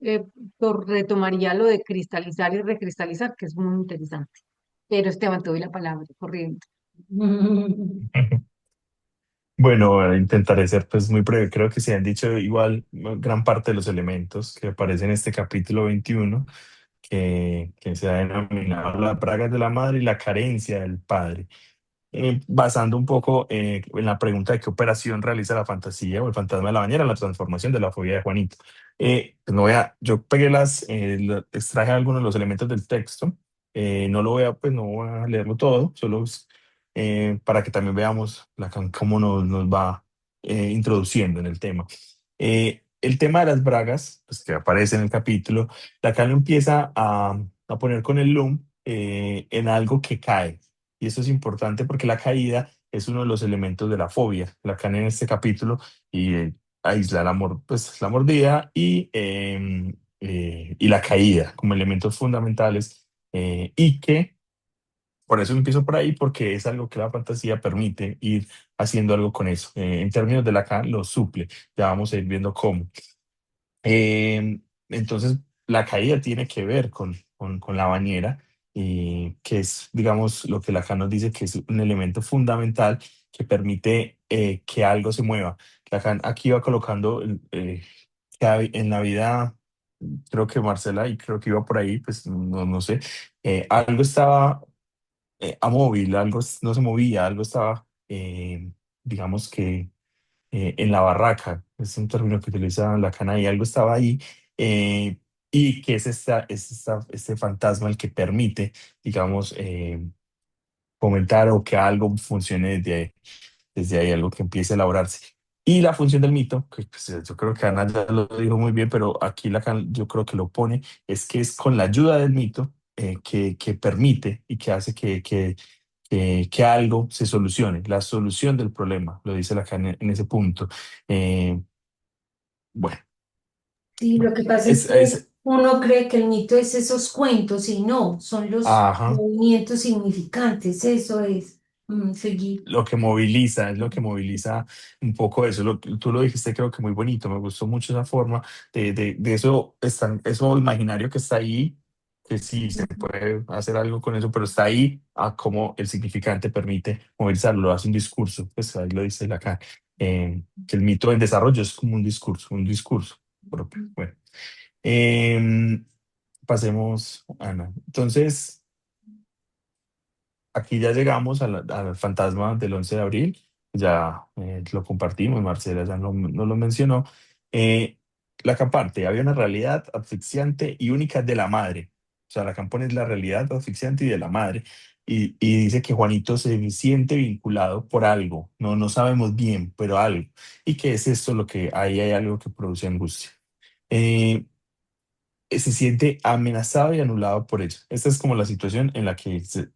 eh, retomaría lo de cristalizar y recristalizar, que es muy interesante. Pero Esteban, te doy la palabra, corriendo. Bueno, intentaré ser pues muy breve. Creo que se han dicho igual gran parte de los elementos que aparecen en este capítulo 21 que se ha denominado las pragas de la madre y la carencia del padre. Basando un poco en la pregunta de qué operación realiza la fantasía o el fantasma de la bañera en la transformación de la fobia de Juanito. Pues no voy a, yo pegué extraje algunos de los elementos del texto. No lo voy a, pues no voy a leerlo todo, solo para que también veamos cómo nos va introduciendo en el tema. El tema de las bragas, pues que aparece en el capítulo, Lacan lo empieza a poner con el LUM en algo que cae. Y esto es importante porque la caída es uno de los elementos de la fobia. Lacan en este capítulo y aísla pues, la mordida y la caída como elementos fundamentales y que por eso empiezo por ahí, porque es algo que la fantasía permite ir haciendo algo con eso. En términos de Lacan, lo suple. Ya vamos a ir viendo cómo. Entonces, la caída tiene que ver con la bañera, que es, digamos, lo que Lacan nos dice que es un elemento fundamental que permite que algo se mueva. Lacan aquí va colocando en la vida, creo que Marcela, y creo que iba por ahí, pues no sé, algo estaba amóvil, algo no se movía, algo estaba, digamos que en la barraca, es un término que utiliza Lacan ahí, algo estaba ahí, eh, y que este fantasma el que permite, digamos, fomentar o que algo funcione desde ahí, algo que empiece a elaborarse. Y la función del mito, que pues, yo creo que Ana ya lo dijo muy bien, pero aquí Lacan yo creo que lo pone, es que es con la ayuda del mito que permite y que hace que algo se solucione, la solución del problema, lo dice Lacan en ese punto. Eh, bueno, Sí, lo que pasa es que es, uno cree que el mito es esos cuentos y no, son los ajá, movimientos significantes, eso es. Seguí. lo que moviliza, es lo que moviliza un poco eso. Tú lo dijiste, creo que muy bonito, me gustó mucho esa forma de eso, eso imaginario que está ahí, que sí se puede hacer algo con eso, pero está ahí a cómo el significante permite movilizarlo, lo hace un discurso, pues ahí lo dice acá, que el mito en desarrollo es como un discurso propio. Bueno, em, pasemos, Ana. Entonces, aquí ya llegamos al fantasma del 11 de abril, ya lo compartimos, Marcela ya no lo mencionó. Eh, la campante, había una realidad asfixiante y única de la madre. O sea, la campana es la realidad asfixiante y de la madre. Y dice que Juanito se siente vinculado por algo, no sabemos bien, pero algo. ¿Y qué es esto? Lo que ahí hay algo que produce angustia. Eh, se siente amenazado y anulado por ello. Esta es como la situación en la que se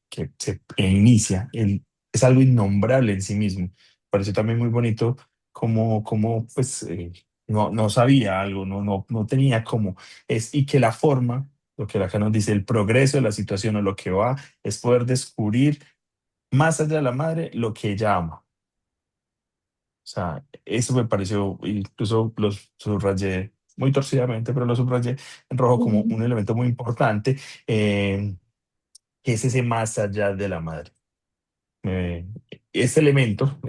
inicia. Es algo innombrable en sí mismo. Pareció también muy bonito como pues, no sabía algo, no tenía cómo. Y que la forma, lo que acá nos dice, el progreso de la situación o lo que va, es poder descubrir más allá de la madre lo que ella ama. O sea, eso me pareció, incluso lo subrayé muy torcidamente, pero lo subrayé en rojo como un elemento muy importante, que es ese más allá de la madre. Eh, este elemento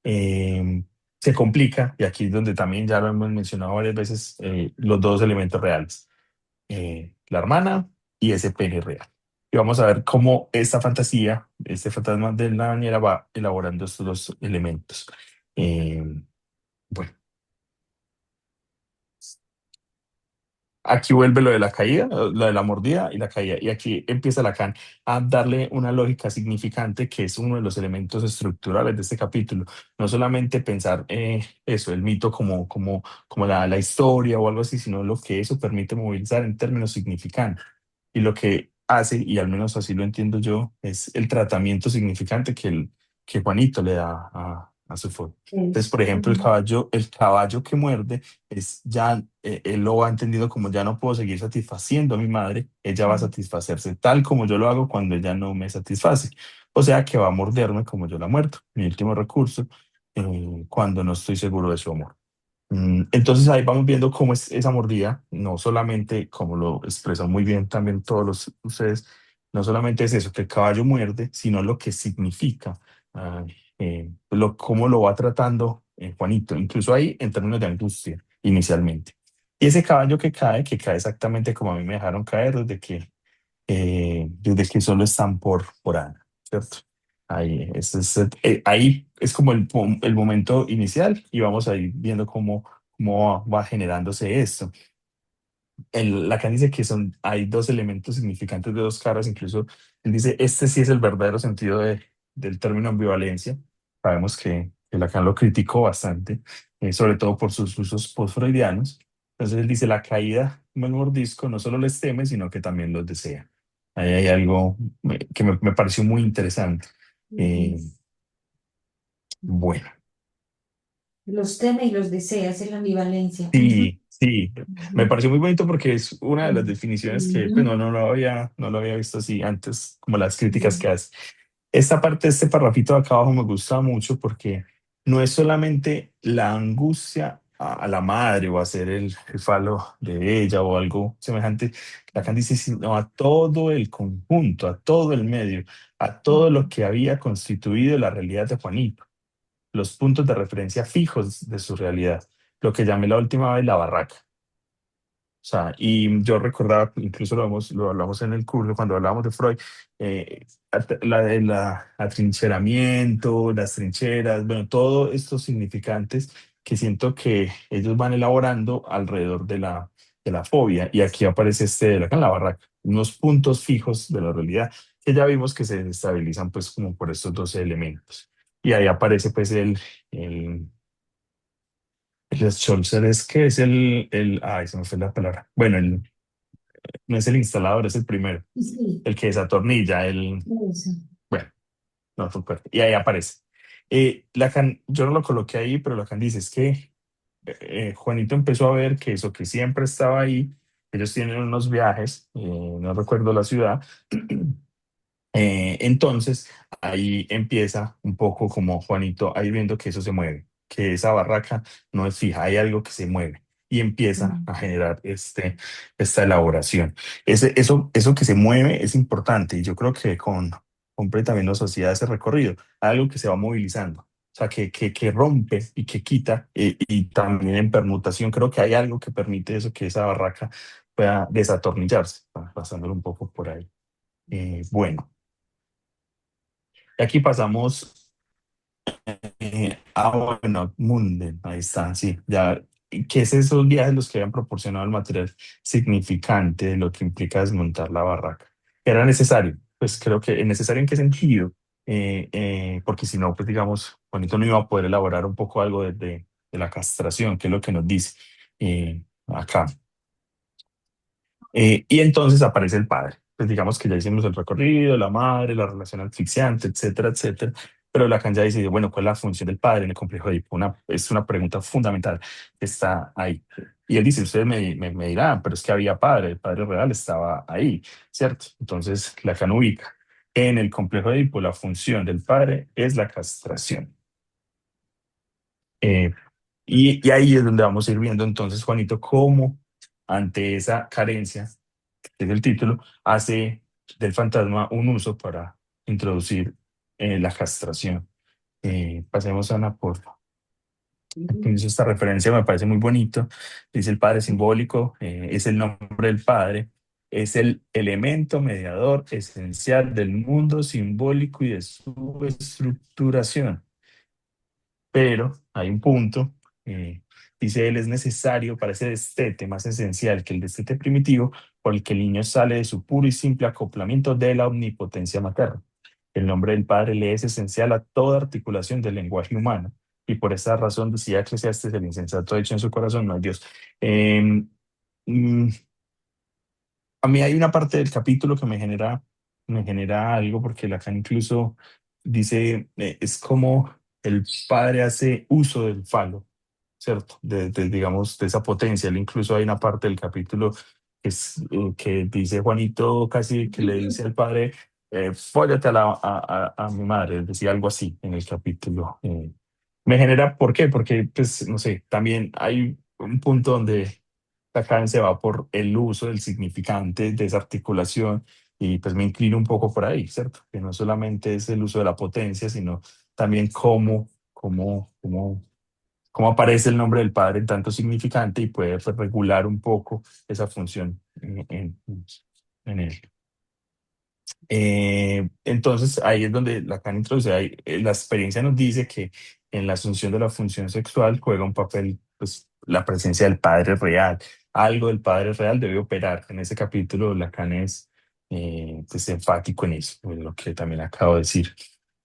se complica, y aquí es donde también ya lo hemos mencionado varias veces, los dos elementos reales, la hermana y ese pene real. Y vamos a ver cómo esta fantasía, este fantasma de la bañera va elaborando estos dos elementos. Eh, bueno. Aquí vuelve lo de la caída, lo de la mordida y la caída. Y aquí empieza Lacan a darle una lógica significante que es uno de los elementos estructurales de este capítulo. No solamente pensar eso, el mito como la historia o algo así, sino lo que eso permite movilizar en términos significantes. Y lo que hace, y al menos así lo entiendo yo, es el tratamiento significante que Juanito le da a su foto. Entonces, por ejemplo, el caballo que muerde es ya, él lo ha entendido como ya no puedo seguir satisfaciendo a mi madre, ella va a satisfacerse tal como yo lo hago cuando ella no me satisface. O sea que va a morderme como yo la muerto, mi último recurso, cuando no estoy seguro de su amor. Entonces ahí vamos viendo cómo es esa mordida, no solamente, como lo expresan muy bien también ustedes, no solamente es eso, que el caballo muerde, sino lo que significa, cómo lo va tratando Juanito, incluso ahí en términos de angustia inicialmente. Y ese caballo que cae exactamente como a mí me dejaron caer desde que solo están por Ana, ¿cierto? Ahí es como el momento inicial y vamos a ir viendo cómo va generándose esto. Lacan dice que hay dos elementos significantes de dos caras, incluso él dice, este sí es el verdadero sentido del término ambivalencia. Sabemos que Lacan lo criticó bastante, sobre todo por sus usos postfreudianos. Entonces él dice, la caída como el mordisco no solo les teme, sino que también los desea. Ahí hay algo que me pareció muy interesante. Ujú. Eh, bueno, Los teme y los desea, esa es la ambivalencia. Ujú, sí, sí, me ujú, pareció muy bonito porque es una de las definiciones que pues, ujú, no lo había visto así antes, como las críticas que ujú, hace. Esta parte, este parrafito de acá abajo me gusta mucho porque no es solamente la angustia a la madre o a hacer el falo de ella o algo semejante. Lacan dice, sino a todo el conjunto, a todo el medio, a todo lo que había constituido la realidad de Juanito, los puntos de referencia fijos de su realidad, lo que llamé la última vez la barraca. O sea, y yo recordaba, incluso lo hablamos en el curso cuando hablábamos de Freud, el atrincheramiento, las trincheras, bueno, todos estos significantes que siento que ellos van elaborando alrededor de la fobia. Y aquí aparece acá en la barraca, unos puntos fijos de la realidad que ya vimos que se estabilizan pues como por estos 12 elementos. Y ahí aparece pues el el Scholzer es que es ay, se me fue la palabra. Bueno, no es el instalador, es el primero, sí, el que desatornilla, eso. bueno, no recuerdo. Y ahí aparece. Lacan, yo no lo coloqué ahí, pero Lacan dice es que Juanito empezó a ver que eso que siempre estaba ahí, ellos tienen unos viajes, no recuerdo la ciudad. Entonces, ahí empieza un poco como Juanito a ir viendo que eso se mueve, que esa barraca no es fija, hay algo que se mueve y empieza a Mm. generar esta elaboración. Eso que se mueve es importante y yo creo que con Pre también nos hacía ese recorrido, algo que se va movilizando, o sea, que rompe y que quita y también en permutación creo que hay algo que permite eso, que esa barraca pueda desatornillarse, pasándolo un poco por ahí. Bueno. Aquí pasamos bueno, Munden, ahí está, sí, ya, ¿qué es esos viajes los que habían proporcionado el material significante de lo que implica desmontar la barraca? ¿Era necesario? Pues creo que necesario en qué sentido, porque si no, pues digamos, Juanito no iba a poder elaborar un poco algo de la castración, que es lo que nos dice acá. Y entonces aparece el padre. Pues digamos que ya hicimos el recorrido, la madre, la relación asfixiante, etcétera, etcétera. Pero Lacan ya dice, bueno, ¿cuál es la función del padre en el complejo de Edipo? Es una pregunta fundamental que está ahí. Y él dice, ustedes me dirán, pero es que había padre, el padre real estaba ahí, ¿cierto? Entonces Lacan ubica en el complejo de Edipo la función del padre es la castración. Eh, y ahí es donde vamos a ir viendo entonces, Juanito, cómo ante esa carencia que es el título, hace del fantasma un uso para introducir la castración. Pasemos a Ana, por aquí hizo esta referencia, me parece muy bonito. Dice el padre simbólico, es el nombre del padre, es el elemento mediador esencial del mundo simbólico y de su estructuración. Pero hay un punto, eh, dice él, es necesario para ese destete más esencial que el destete primitivo, por el que el niño sale de su puro y simple acoplamiento de la omnipotencia materna. El nombre del Padre le es esencial a toda articulación del lenguaje humano, y por esa razón decía Eclesiastes, el insensato ha dicho en su corazón, no hay Dios. Eh, mm, a mí hay una parte del capítulo que me genera algo, porque Lacan incluso dice, es como el padre hace uso del falo, ¿cierto? Digamos, de esa potencia. Él incluso hay una parte del capítulo que dice Juanito casi que le dice al padre, fóllate a mi madre, decía algo así en el capítulo. Me genera, ¿por qué? Porque, pues, no sé, también hay un punto donde acá se va por el uso del significante de esa articulación y pues me inclino un poco por ahí, ¿cierto? Que no solamente es el uso de la potencia, sino también cómo aparece el nombre del Padre en tanto significante y puede pues, regular un poco esa función en él. Entonces ahí es donde Lacan introduce, la experiencia nos dice que en la asunción de la función sexual juega un papel pues, la presencia del padre real. Algo del padre real debe operar. En ese capítulo Lacan es pues, enfático en eso, en lo que también acabo de decir.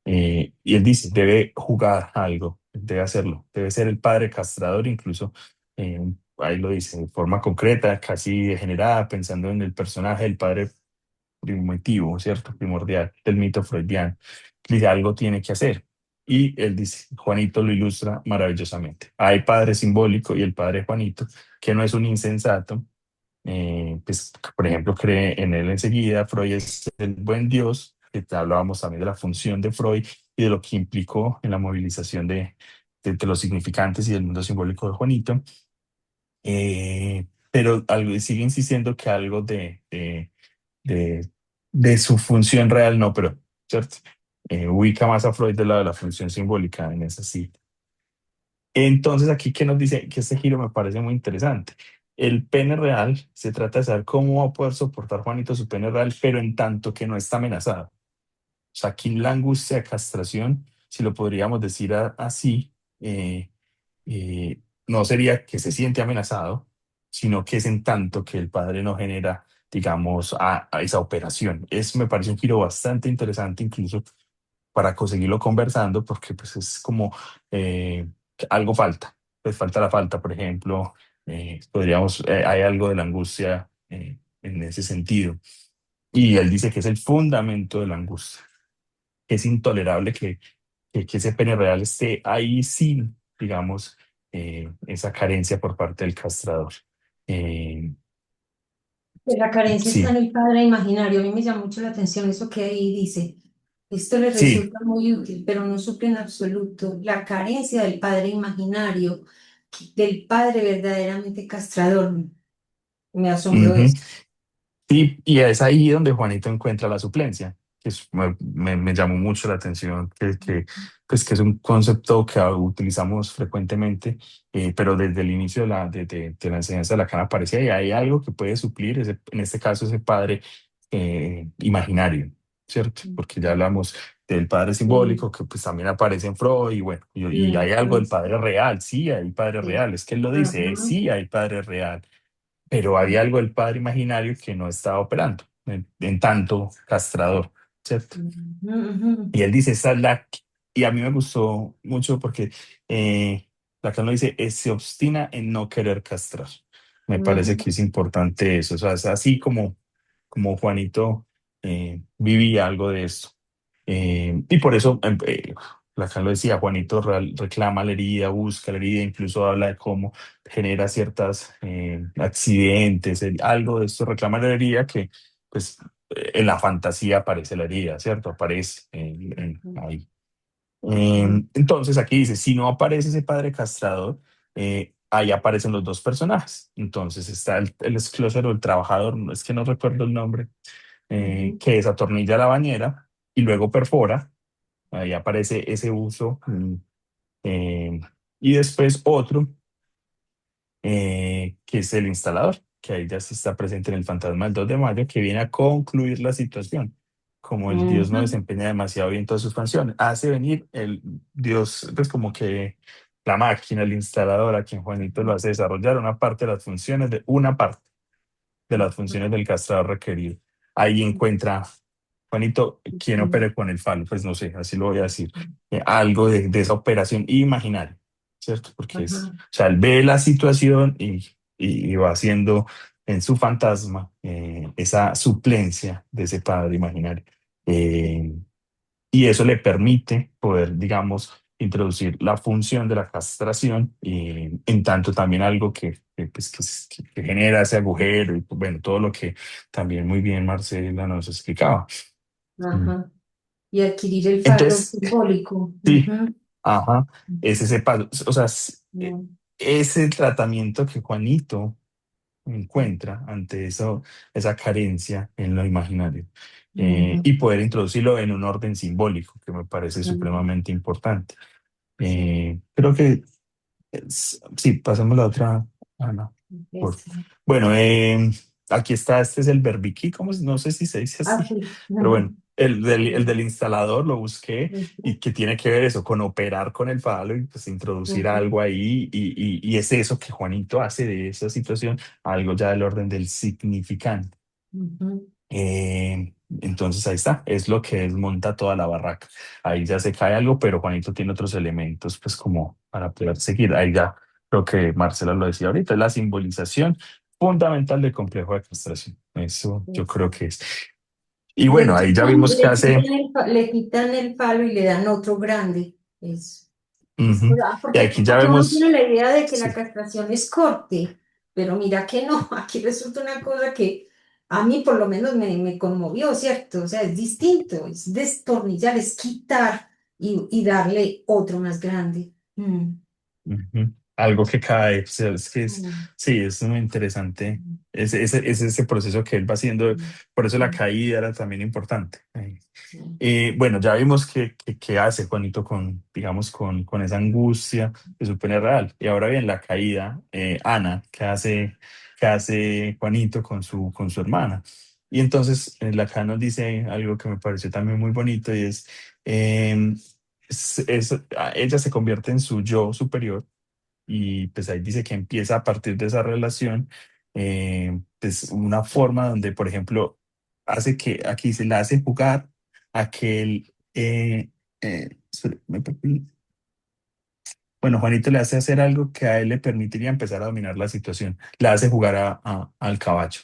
Y él dice, debe jugar algo, debe hacerlo, debe ser el padre castrador, incluso ahí lo dice, de forma concreta, casi degenerada, pensando en el personaje del padre primitivo, ¿cierto? Primordial del mito freudiano. Dice, algo tiene que hacer. Y él dice, Juanito lo ilustra maravillosamente. Hay padre simbólico y el padre Juanito, que no es un insensato, pues, por ejemplo, cree en él enseguida. Freud es el buen Dios, que hablábamos también de la función de Freud y de lo que implicó en la movilización de los significantes y del mundo simbólico de Juanito. Pero sigue insistiendo que algo de, de su función real no, pero, ¿cierto? Ubica más a Freud del lado de la función simbólica en esa cita. Entonces, aquí que nos dice que este giro me parece muy interesante. El pene real, se trata de saber cómo va a poder soportar Juanito su pene real, pero en tanto que no está amenazado. O sea, aquí la angustia de castración, si lo podríamos decir así, eh, no sería que se siente amenazado, sino que es en tanto que el padre no genera, digamos, a esa operación. Es, me parece un giro bastante interesante, incluso para conseguirlo conversando, porque pues es como que algo falta. Pues falta la falta, por ejemplo, hay algo de la angustia en ese sentido. Y él dice que es el fundamento de la angustia, que es intolerable que ese pene real esté ahí sin, digamos, esa carencia por parte del castrador. Eh, Pues la carencia está en sí, el padre imaginario. A mí me llama mucho la atención eso que ahí dice. Esto le sí. resulta muy útil, pero no suple en absoluto la carencia del padre imaginario, del padre verdaderamente castrador. Me asombró Ujú. eso. Y es ahí donde Juanito encuentra la suplencia, que me llamó mucho la atención, pues, que es un concepto que utilizamos frecuentemente, pero desde el inicio de la enseñanza de Lacan aparece ahí, hay algo que puede suplir, en este caso, ese padre imaginario, ¿cierto? Porque ya hablamos del padre Sí, simbólico, que pues también aparece en Freud, y bueno, y hay algo del ujú, padre real, sí, hay padre sí, real, es que él lo dice, ajá, sí, hay padre real, pero hay algo del padre imaginario que no estaba operando en tanto castrador, ¿cierto? ujú, ujú, Y él dice, esta es y a mí me gustó mucho porque Lacan lo dice, se obstina en no querer castrar. Me parece ujú, que es importante eso, o sea, es así como Juanito vivía algo de esto. Y por eso, Lacan lo decía, Juanito reclama la herida, busca la herida, incluso habla de cómo genera ciertos accidentes, algo de esto, reclama la herida que, pues, en la fantasía aparece la herida, ¿cierto? Aparece ahí. ujú, Entonces aquí dice, si no aparece ese padre castrador, ahí aparecen los dos personajes. Entonces está el esclosero, el trabajador, es que no recuerdo el nombre, ujú, que desatornilla la bañera y luego perfora. Ahí aparece ese uso. Eh, y después otro, que es el instalador, que ahí ya sí está presente en el fantasma del 2 de mayo, que viene a concluir la situación. Como el Dios no ujú, desempeña demasiado bien todas sus funciones, hace venir el Dios, pues como que la máquina, el instalador, a quien Juanito lo hace desarrollar una parte de las funciones, de una parte de las funciones del castrador requerido. Ahí encuentra Juanito quien ujú, opere con el falo, pues no sé, así lo voy a decir. Algo de esa operación imaginaria, ¿cierto? Porque ajá, o sea, él ve la situación y va haciendo en su fantasma esa suplencia de ese padre imaginario. Eh, y eso le permite poder, digamos, introducir la función de la castración, y en tanto también algo pues, que genera ese agujero y pues, bueno, todo lo que también muy bien Marcela nos explicaba. Mm. ajá. Y adquirir el falo Entonces, simbólico. sí, Ujú, ajá, es ese paso, o sea, ujú, ese tratamiento que Juanito encuentra ante esa carencia en lo imaginario, ujú, y poder introducirlo en un orden simbólico, que me parece ujú. supremamente importante. Creo que sí, pasamos la otra, Ana. Por, Este, bueno, aquí está, este es el verbiquí, no sé si se dice ah, así, sí. pero bueno, el Ujú, del instalador lo busqué y que tiene que ver eso, con operar con el palo y pues introducir ujú, algo ahí y es eso que Juanito hace de esa situación, algo ya del orden del significante. ujú, Entonces ahí está, es lo que desmonta toda la barraca. Ahí ya se cae algo, pero Juanito tiene otros elementos, pues como para poder seguir. Ahí ya Creo que Marcela lo decía ahorita, es la simbolización fundamental del complejo de castración. Eso yo creo que es. Y bueno, ahí ya vimos que hace. Le quitan el palo y le dan otro grande. Ujú. Y aquí ya Porque uno tiene vemos. la idea de que la Sí. castración es corte, pero mira que no, aquí resulta una cosa que a mí por lo menos me conmovió, ¿cierto? O sea, es distinto, es destornillar, es quitar y darle otro más grande. Ujú. Algo que cae, o sea, es que Mm, sí, es muy interesante. mm, Ese proceso que él va haciendo, mm, por eso la mm, caída era también importante. sí. Bueno, ya vimos que hace Juanito con, digamos, con esa angustia que supone real. Y ahora bien, la caída, Ana, que hace Juanito con su hermana. Y entonces, acá nos dice algo que me pareció también muy bonito y es, eh, ella se convierte en su yo superior y pues ahí dice que empieza a partir de esa relación, pues una forma donde, por ejemplo, hace que, aquí se la hace jugar a que él, espere, me perdí. Bueno, Juanito le hace hacer algo que a él le permitiría empezar a dominar la situación. La hace jugar al caballo.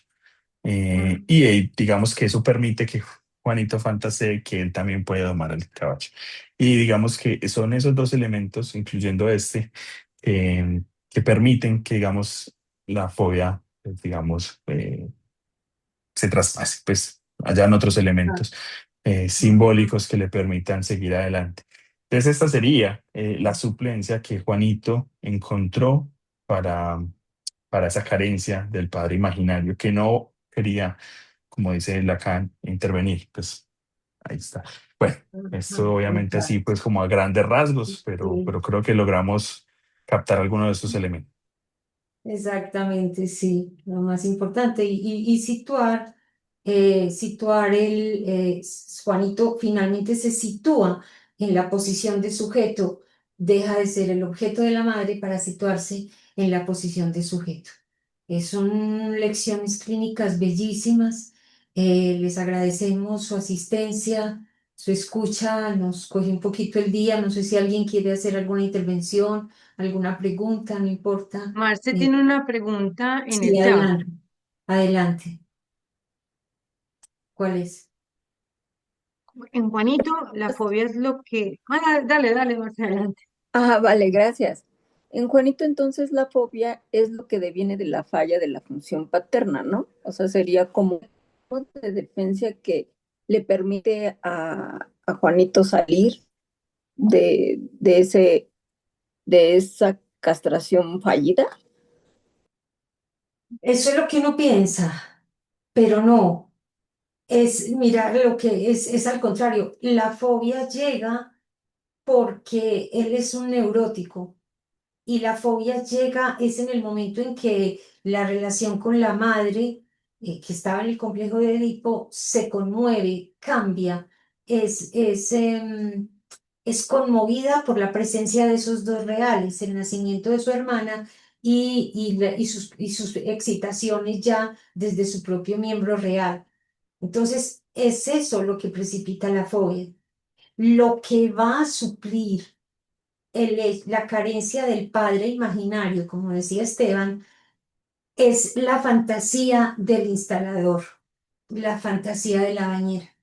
Mm, Y digamos que eso permite que Juanito fantasee que él también puede domar el caballo. Y digamos que son esos dos elementos, incluyendo este, que permiten que, digamos, la fobia, digamos, se traspase, pues hayan otros ah, elementos mm, simbólicos que le permitan seguir adelante. Entonces, esta sería la suplencia que Juanito encontró para, para esa carencia del padre imaginario, que no quería, como dice Lacan, intervenir. Pues ahí está. Bueno, esto ajá, obviamente así, exacto. pues como a grandes rasgos, pero, Sí. pero creo que logramos captar algunos de estos elementos. Exactamente, sí, lo más importante. Y situar, Juanito finalmente se sitúa en la posición de sujeto, deja de ser el objeto de la madre para situarse en la posición de sujeto. Son lecciones clínicas bellísimas. Les agradecemos su asistencia, su escucha, nos coge un poquito el día. No sé si alguien quiere hacer alguna intervención, alguna pregunta, no importa. Marce Eh, tiene una pregunta en Sí, el chat. adelante, adelante. ¿Cuál es? En Juanito, la fobia es lo que... Ah, dale, dale, Marce, adelante. Ah, vale, gracias. En Juanito, entonces, la fobia es lo que deviene de la falla de la función paterna, ¿no? O sea, sería como un modo de defensa que le permite a Juanito salir de esa castración fallida. Eso es lo que uno piensa, pero no. Es mirar lo que es al contrario. La fobia llega porque él es un neurótico. Y la fobia llega es en el momento en que la relación con la madre, que estaba en el complejo de Edipo, se conmueve, cambia, es, es, em, es conmovida por la presencia de esos dos reales, el nacimiento de su hermana y sus excitaciones ya desde su propio miembro real. Entonces, es eso lo que precipita la fobia. Lo que va a suplir la carencia del padre imaginario, como decía Esteban, es la fantasía del instalador, la fantasía de la bañera.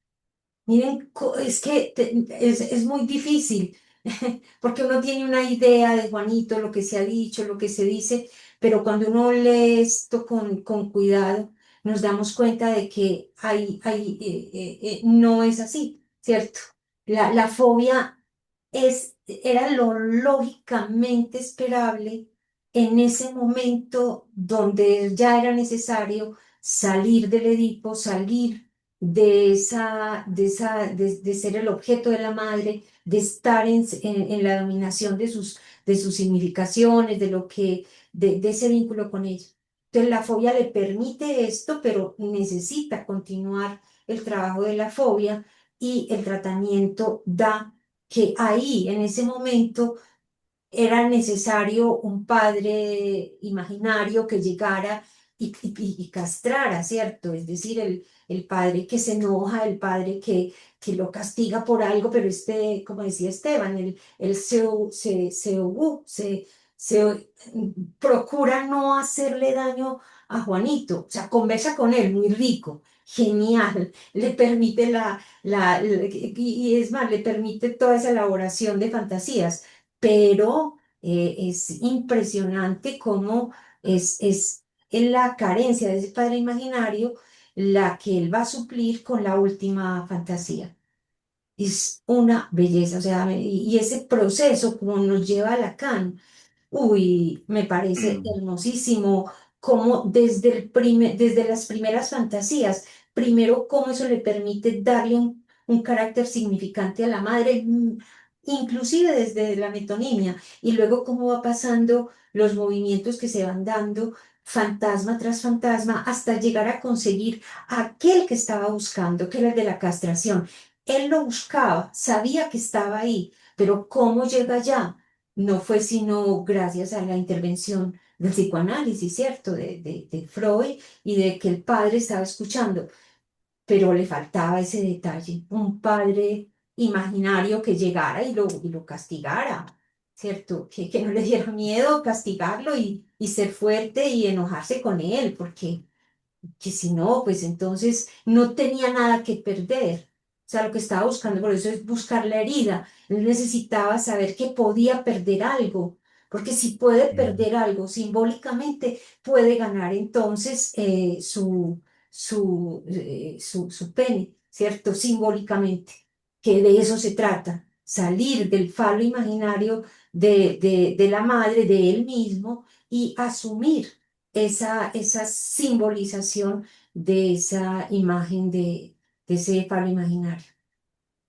Miren, es que es muy difícil, porque uno tiene una idea de Juanito, lo que se ha dicho, lo que se dice, pero cuando uno lee esto con cuidado, nos damos cuenta de que no es así, ¿cierto? La fobia era lo lógicamente esperable en ese momento donde ya era necesario salir del Edipo, salir de ser el objeto de la madre, de estar en la dominación de sus significaciones, de ese vínculo con ella. Entonces la fobia le permite esto, pero necesita continuar el trabajo de la fobia y el tratamiento da que ahí, en ese momento, era necesario un padre imaginario que llegara y castrara, ¿cierto? Es decir, el padre que se enoja, el padre que lo castiga por algo, pero como decía Esteban, el se procura no hacerle daño a Juanito, o sea, conversa con él, muy rico, genial, le permite y es más, le permite toda esa elaboración de fantasías, pero es impresionante cómo es en la carencia de ese padre imaginario la que él va a suplir con la última fantasía. Es una belleza, o sea, y ese proceso como nos lleva a Lacan. Uy, me parece hermosísimo cómo desde las primeras fantasías, primero cómo eso le permite darle un carácter significante a la madre, inclusive desde la metonimia, y luego cómo va pasando los movimientos que se van dando, fantasma tras fantasma, hasta llegar a conseguir aquel que estaba buscando, que era el de la castración. Él lo buscaba, sabía que estaba ahí, pero ¿cómo llega allá? No fue sino gracias a la intervención del psicoanálisis, ¿cierto? De Freud y de que el padre estaba escuchando, pero le faltaba ese detalle, un padre imaginario que llegara y lo castigara, ¿cierto? Que no le diera miedo castigarlo y ser fuerte y enojarse con él, porque que si no, pues entonces no tenía nada que perder. O sea, lo que estaba buscando, por eso es buscar la herida. Él necesitaba saber que podía perder algo, porque si puede Mm. perder algo simbólicamente, puede ganar entonces su pene, ¿cierto? Simbólicamente, que de eso se trata, salir del falo imaginario de la madre, de él mismo, y asumir esa simbolización de esa imagen de ese falo imaginario,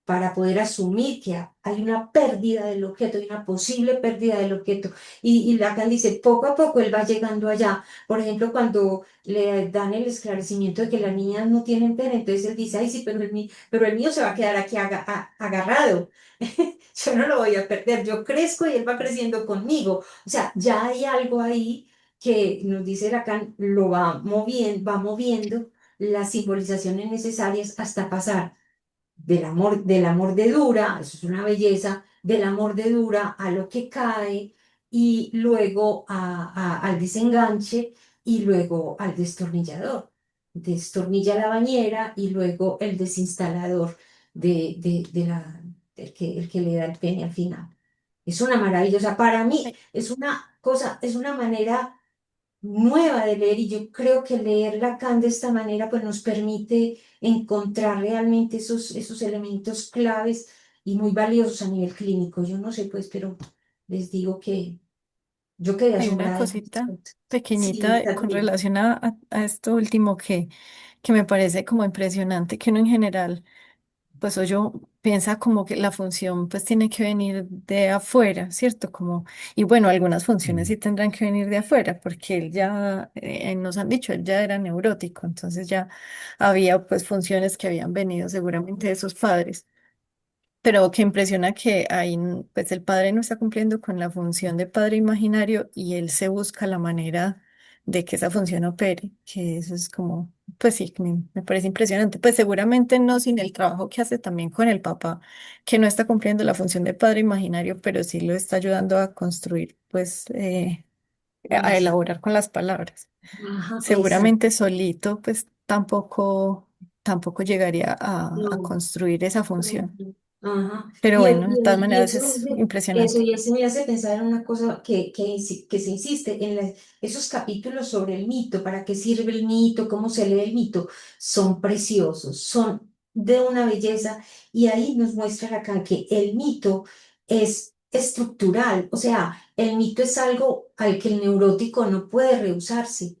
para poder asumir que hay una pérdida del objeto, hay una posible pérdida del objeto. Y Lacan dice, poco a poco él va llegando allá. Por ejemplo, cuando le dan el esclarecimiento de que las niñas no tienen pene, entonces él dice, ay, sí, pero el mío se va a quedar aquí agarrado. Yo no lo voy a perder, yo crezco y él va creciendo conmigo. O sea, ya hay algo ahí que nos dice Lacan, lo va moviendo las simbolizaciones necesarias hasta pasar del amor de Dura, eso es una belleza, del amor de Dura a lo que cae y luego al desenganche y luego al destornillador. Destornilla la bañera y luego el desinstalador el que le da el pene al final. Es una maravilla, o sea, para mí es una cosa, es una manera nueva de leer y yo creo que leer Lacan de esta manera pues nos permite encontrar realmente esos elementos claves y muy valiosos a nivel clínico. Yo no sé pues, pero les digo que yo quedé Hay una asombrada. cosita Sí, pequeñita con Tati. relación a esto último que me parece como impresionante, que uno en general, pues yo piensa como que la función pues tiene que venir de afuera, ¿cierto? Como, y bueno, algunas funciones Mm. sí tendrán que venir de afuera, porque él ya, nos han dicho, él ya era neurótico, entonces ya había pues funciones que habían venido seguramente de sus padres. Pero que impresiona que ahí, pues el padre no está cumpliendo con la función de padre imaginario y él se busca la manera de que esa función opere, que eso es como, pues sí, me parece impresionante. Pues seguramente no sin el trabajo que hace también con el papá, que no está cumpliendo la función de padre imaginario, pero sí lo está ayudando a construir, pues a Es- elaborar con las palabras. Ajá, exacto. Seguramente solito, pues tampoco llegaría a No. construir esa función. Ujú. Ajá. Pero Y, bueno, de todas maneras eso, es eso, impresionante. y eso me hace pensar en una cosa que se insiste en esos capítulos sobre el mito, para qué sirve el mito, cómo se lee el mito, son preciosos, son de una belleza, y ahí nos muestra acá que el mito es estructural, o sea, el mito es algo al que el neurótico no puede rehusarse,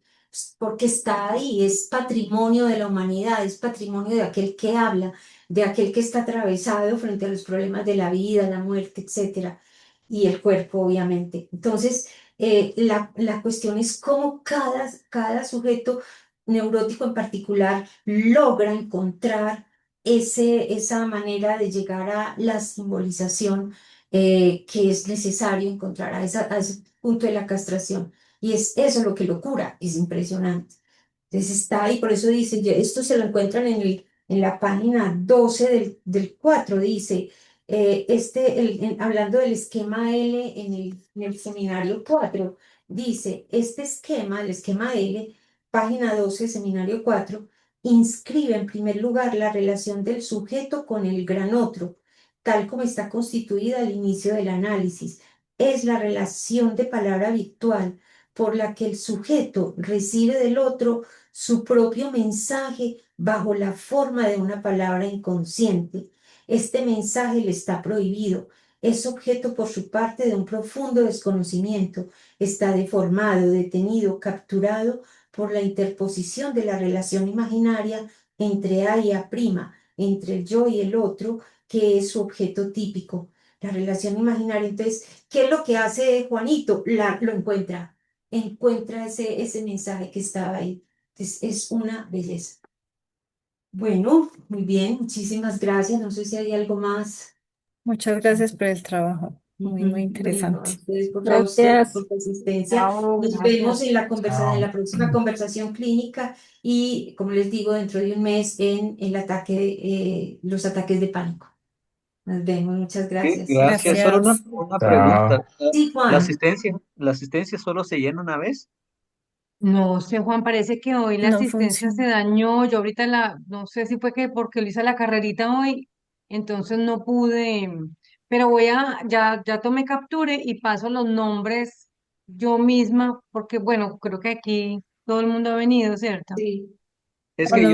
porque está ahí, es patrimonio de la humanidad, es patrimonio de aquel que habla, de aquel que está atravesado frente a los problemas de la vida, la muerte, etcétera, y el cuerpo, obviamente. Entonces, la cuestión es cómo cada sujeto neurótico en particular logra encontrar esa manera de llegar a la simbolización que es necesario encontrar a ese punto de la castración. Y es eso lo que lo cura, es impresionante. Entonces está ahí, por eso dice, esto se lo encuentran en la página 12 del 4 dice, hablando del esquema L en el seminario 4, dice, este esquema, el esquema L, página 12, seminario 4, inscribe en primer lugar la relación del sujeto con el gran otro, tal como está constituida al inicio del análisis. Es la relación de palabra virtual por la que el sujeto recibe del otro su propio mensaje bajo la forma de una palabra inconsciente. Este mensaje le está prohibido. Es objeto por su parte de un profundo desconocimiento. Está deformado, detenido, capturado por la interposición de la relación imaginaria entre A y A', entre el yo y el otro, que es su objeto típico. La relación imaginaria. Entonces, ¿qué es lo que hace Juanito? Lo encuentra ese mensaje que estaba ahí. Entonces, es una belleza. Bueno, muy bien, muchísimas gracias. No sé si hay algo más. Muchas gracias por el trabajo. Muy, muy Bueno, a interesante. ustedes a ustedes Gracias. por su asistencia. Chao, Nos vemos gracias. en Chao. la próxima conversación clínica y, como les digo, dentro de un mes en los ataques de pánico. Nos vemos, muchas Sí, gracias. gracias. Solo Gracias. una Chao. pregunta. Sí, Juan. La asistencia solo se llena una vez? No sé, Juan, parece que hoy la No asistencia se funciona. dañó. Yo ahorita no sé si fue que porque lo hice la carrerita hoy, entonces no pude, pero ya tomé capture y paso los nombres yo misma, porque bueno, creo que aquí todo el mundo ha venido, ¿cierto? Sí. Es que Buenos yo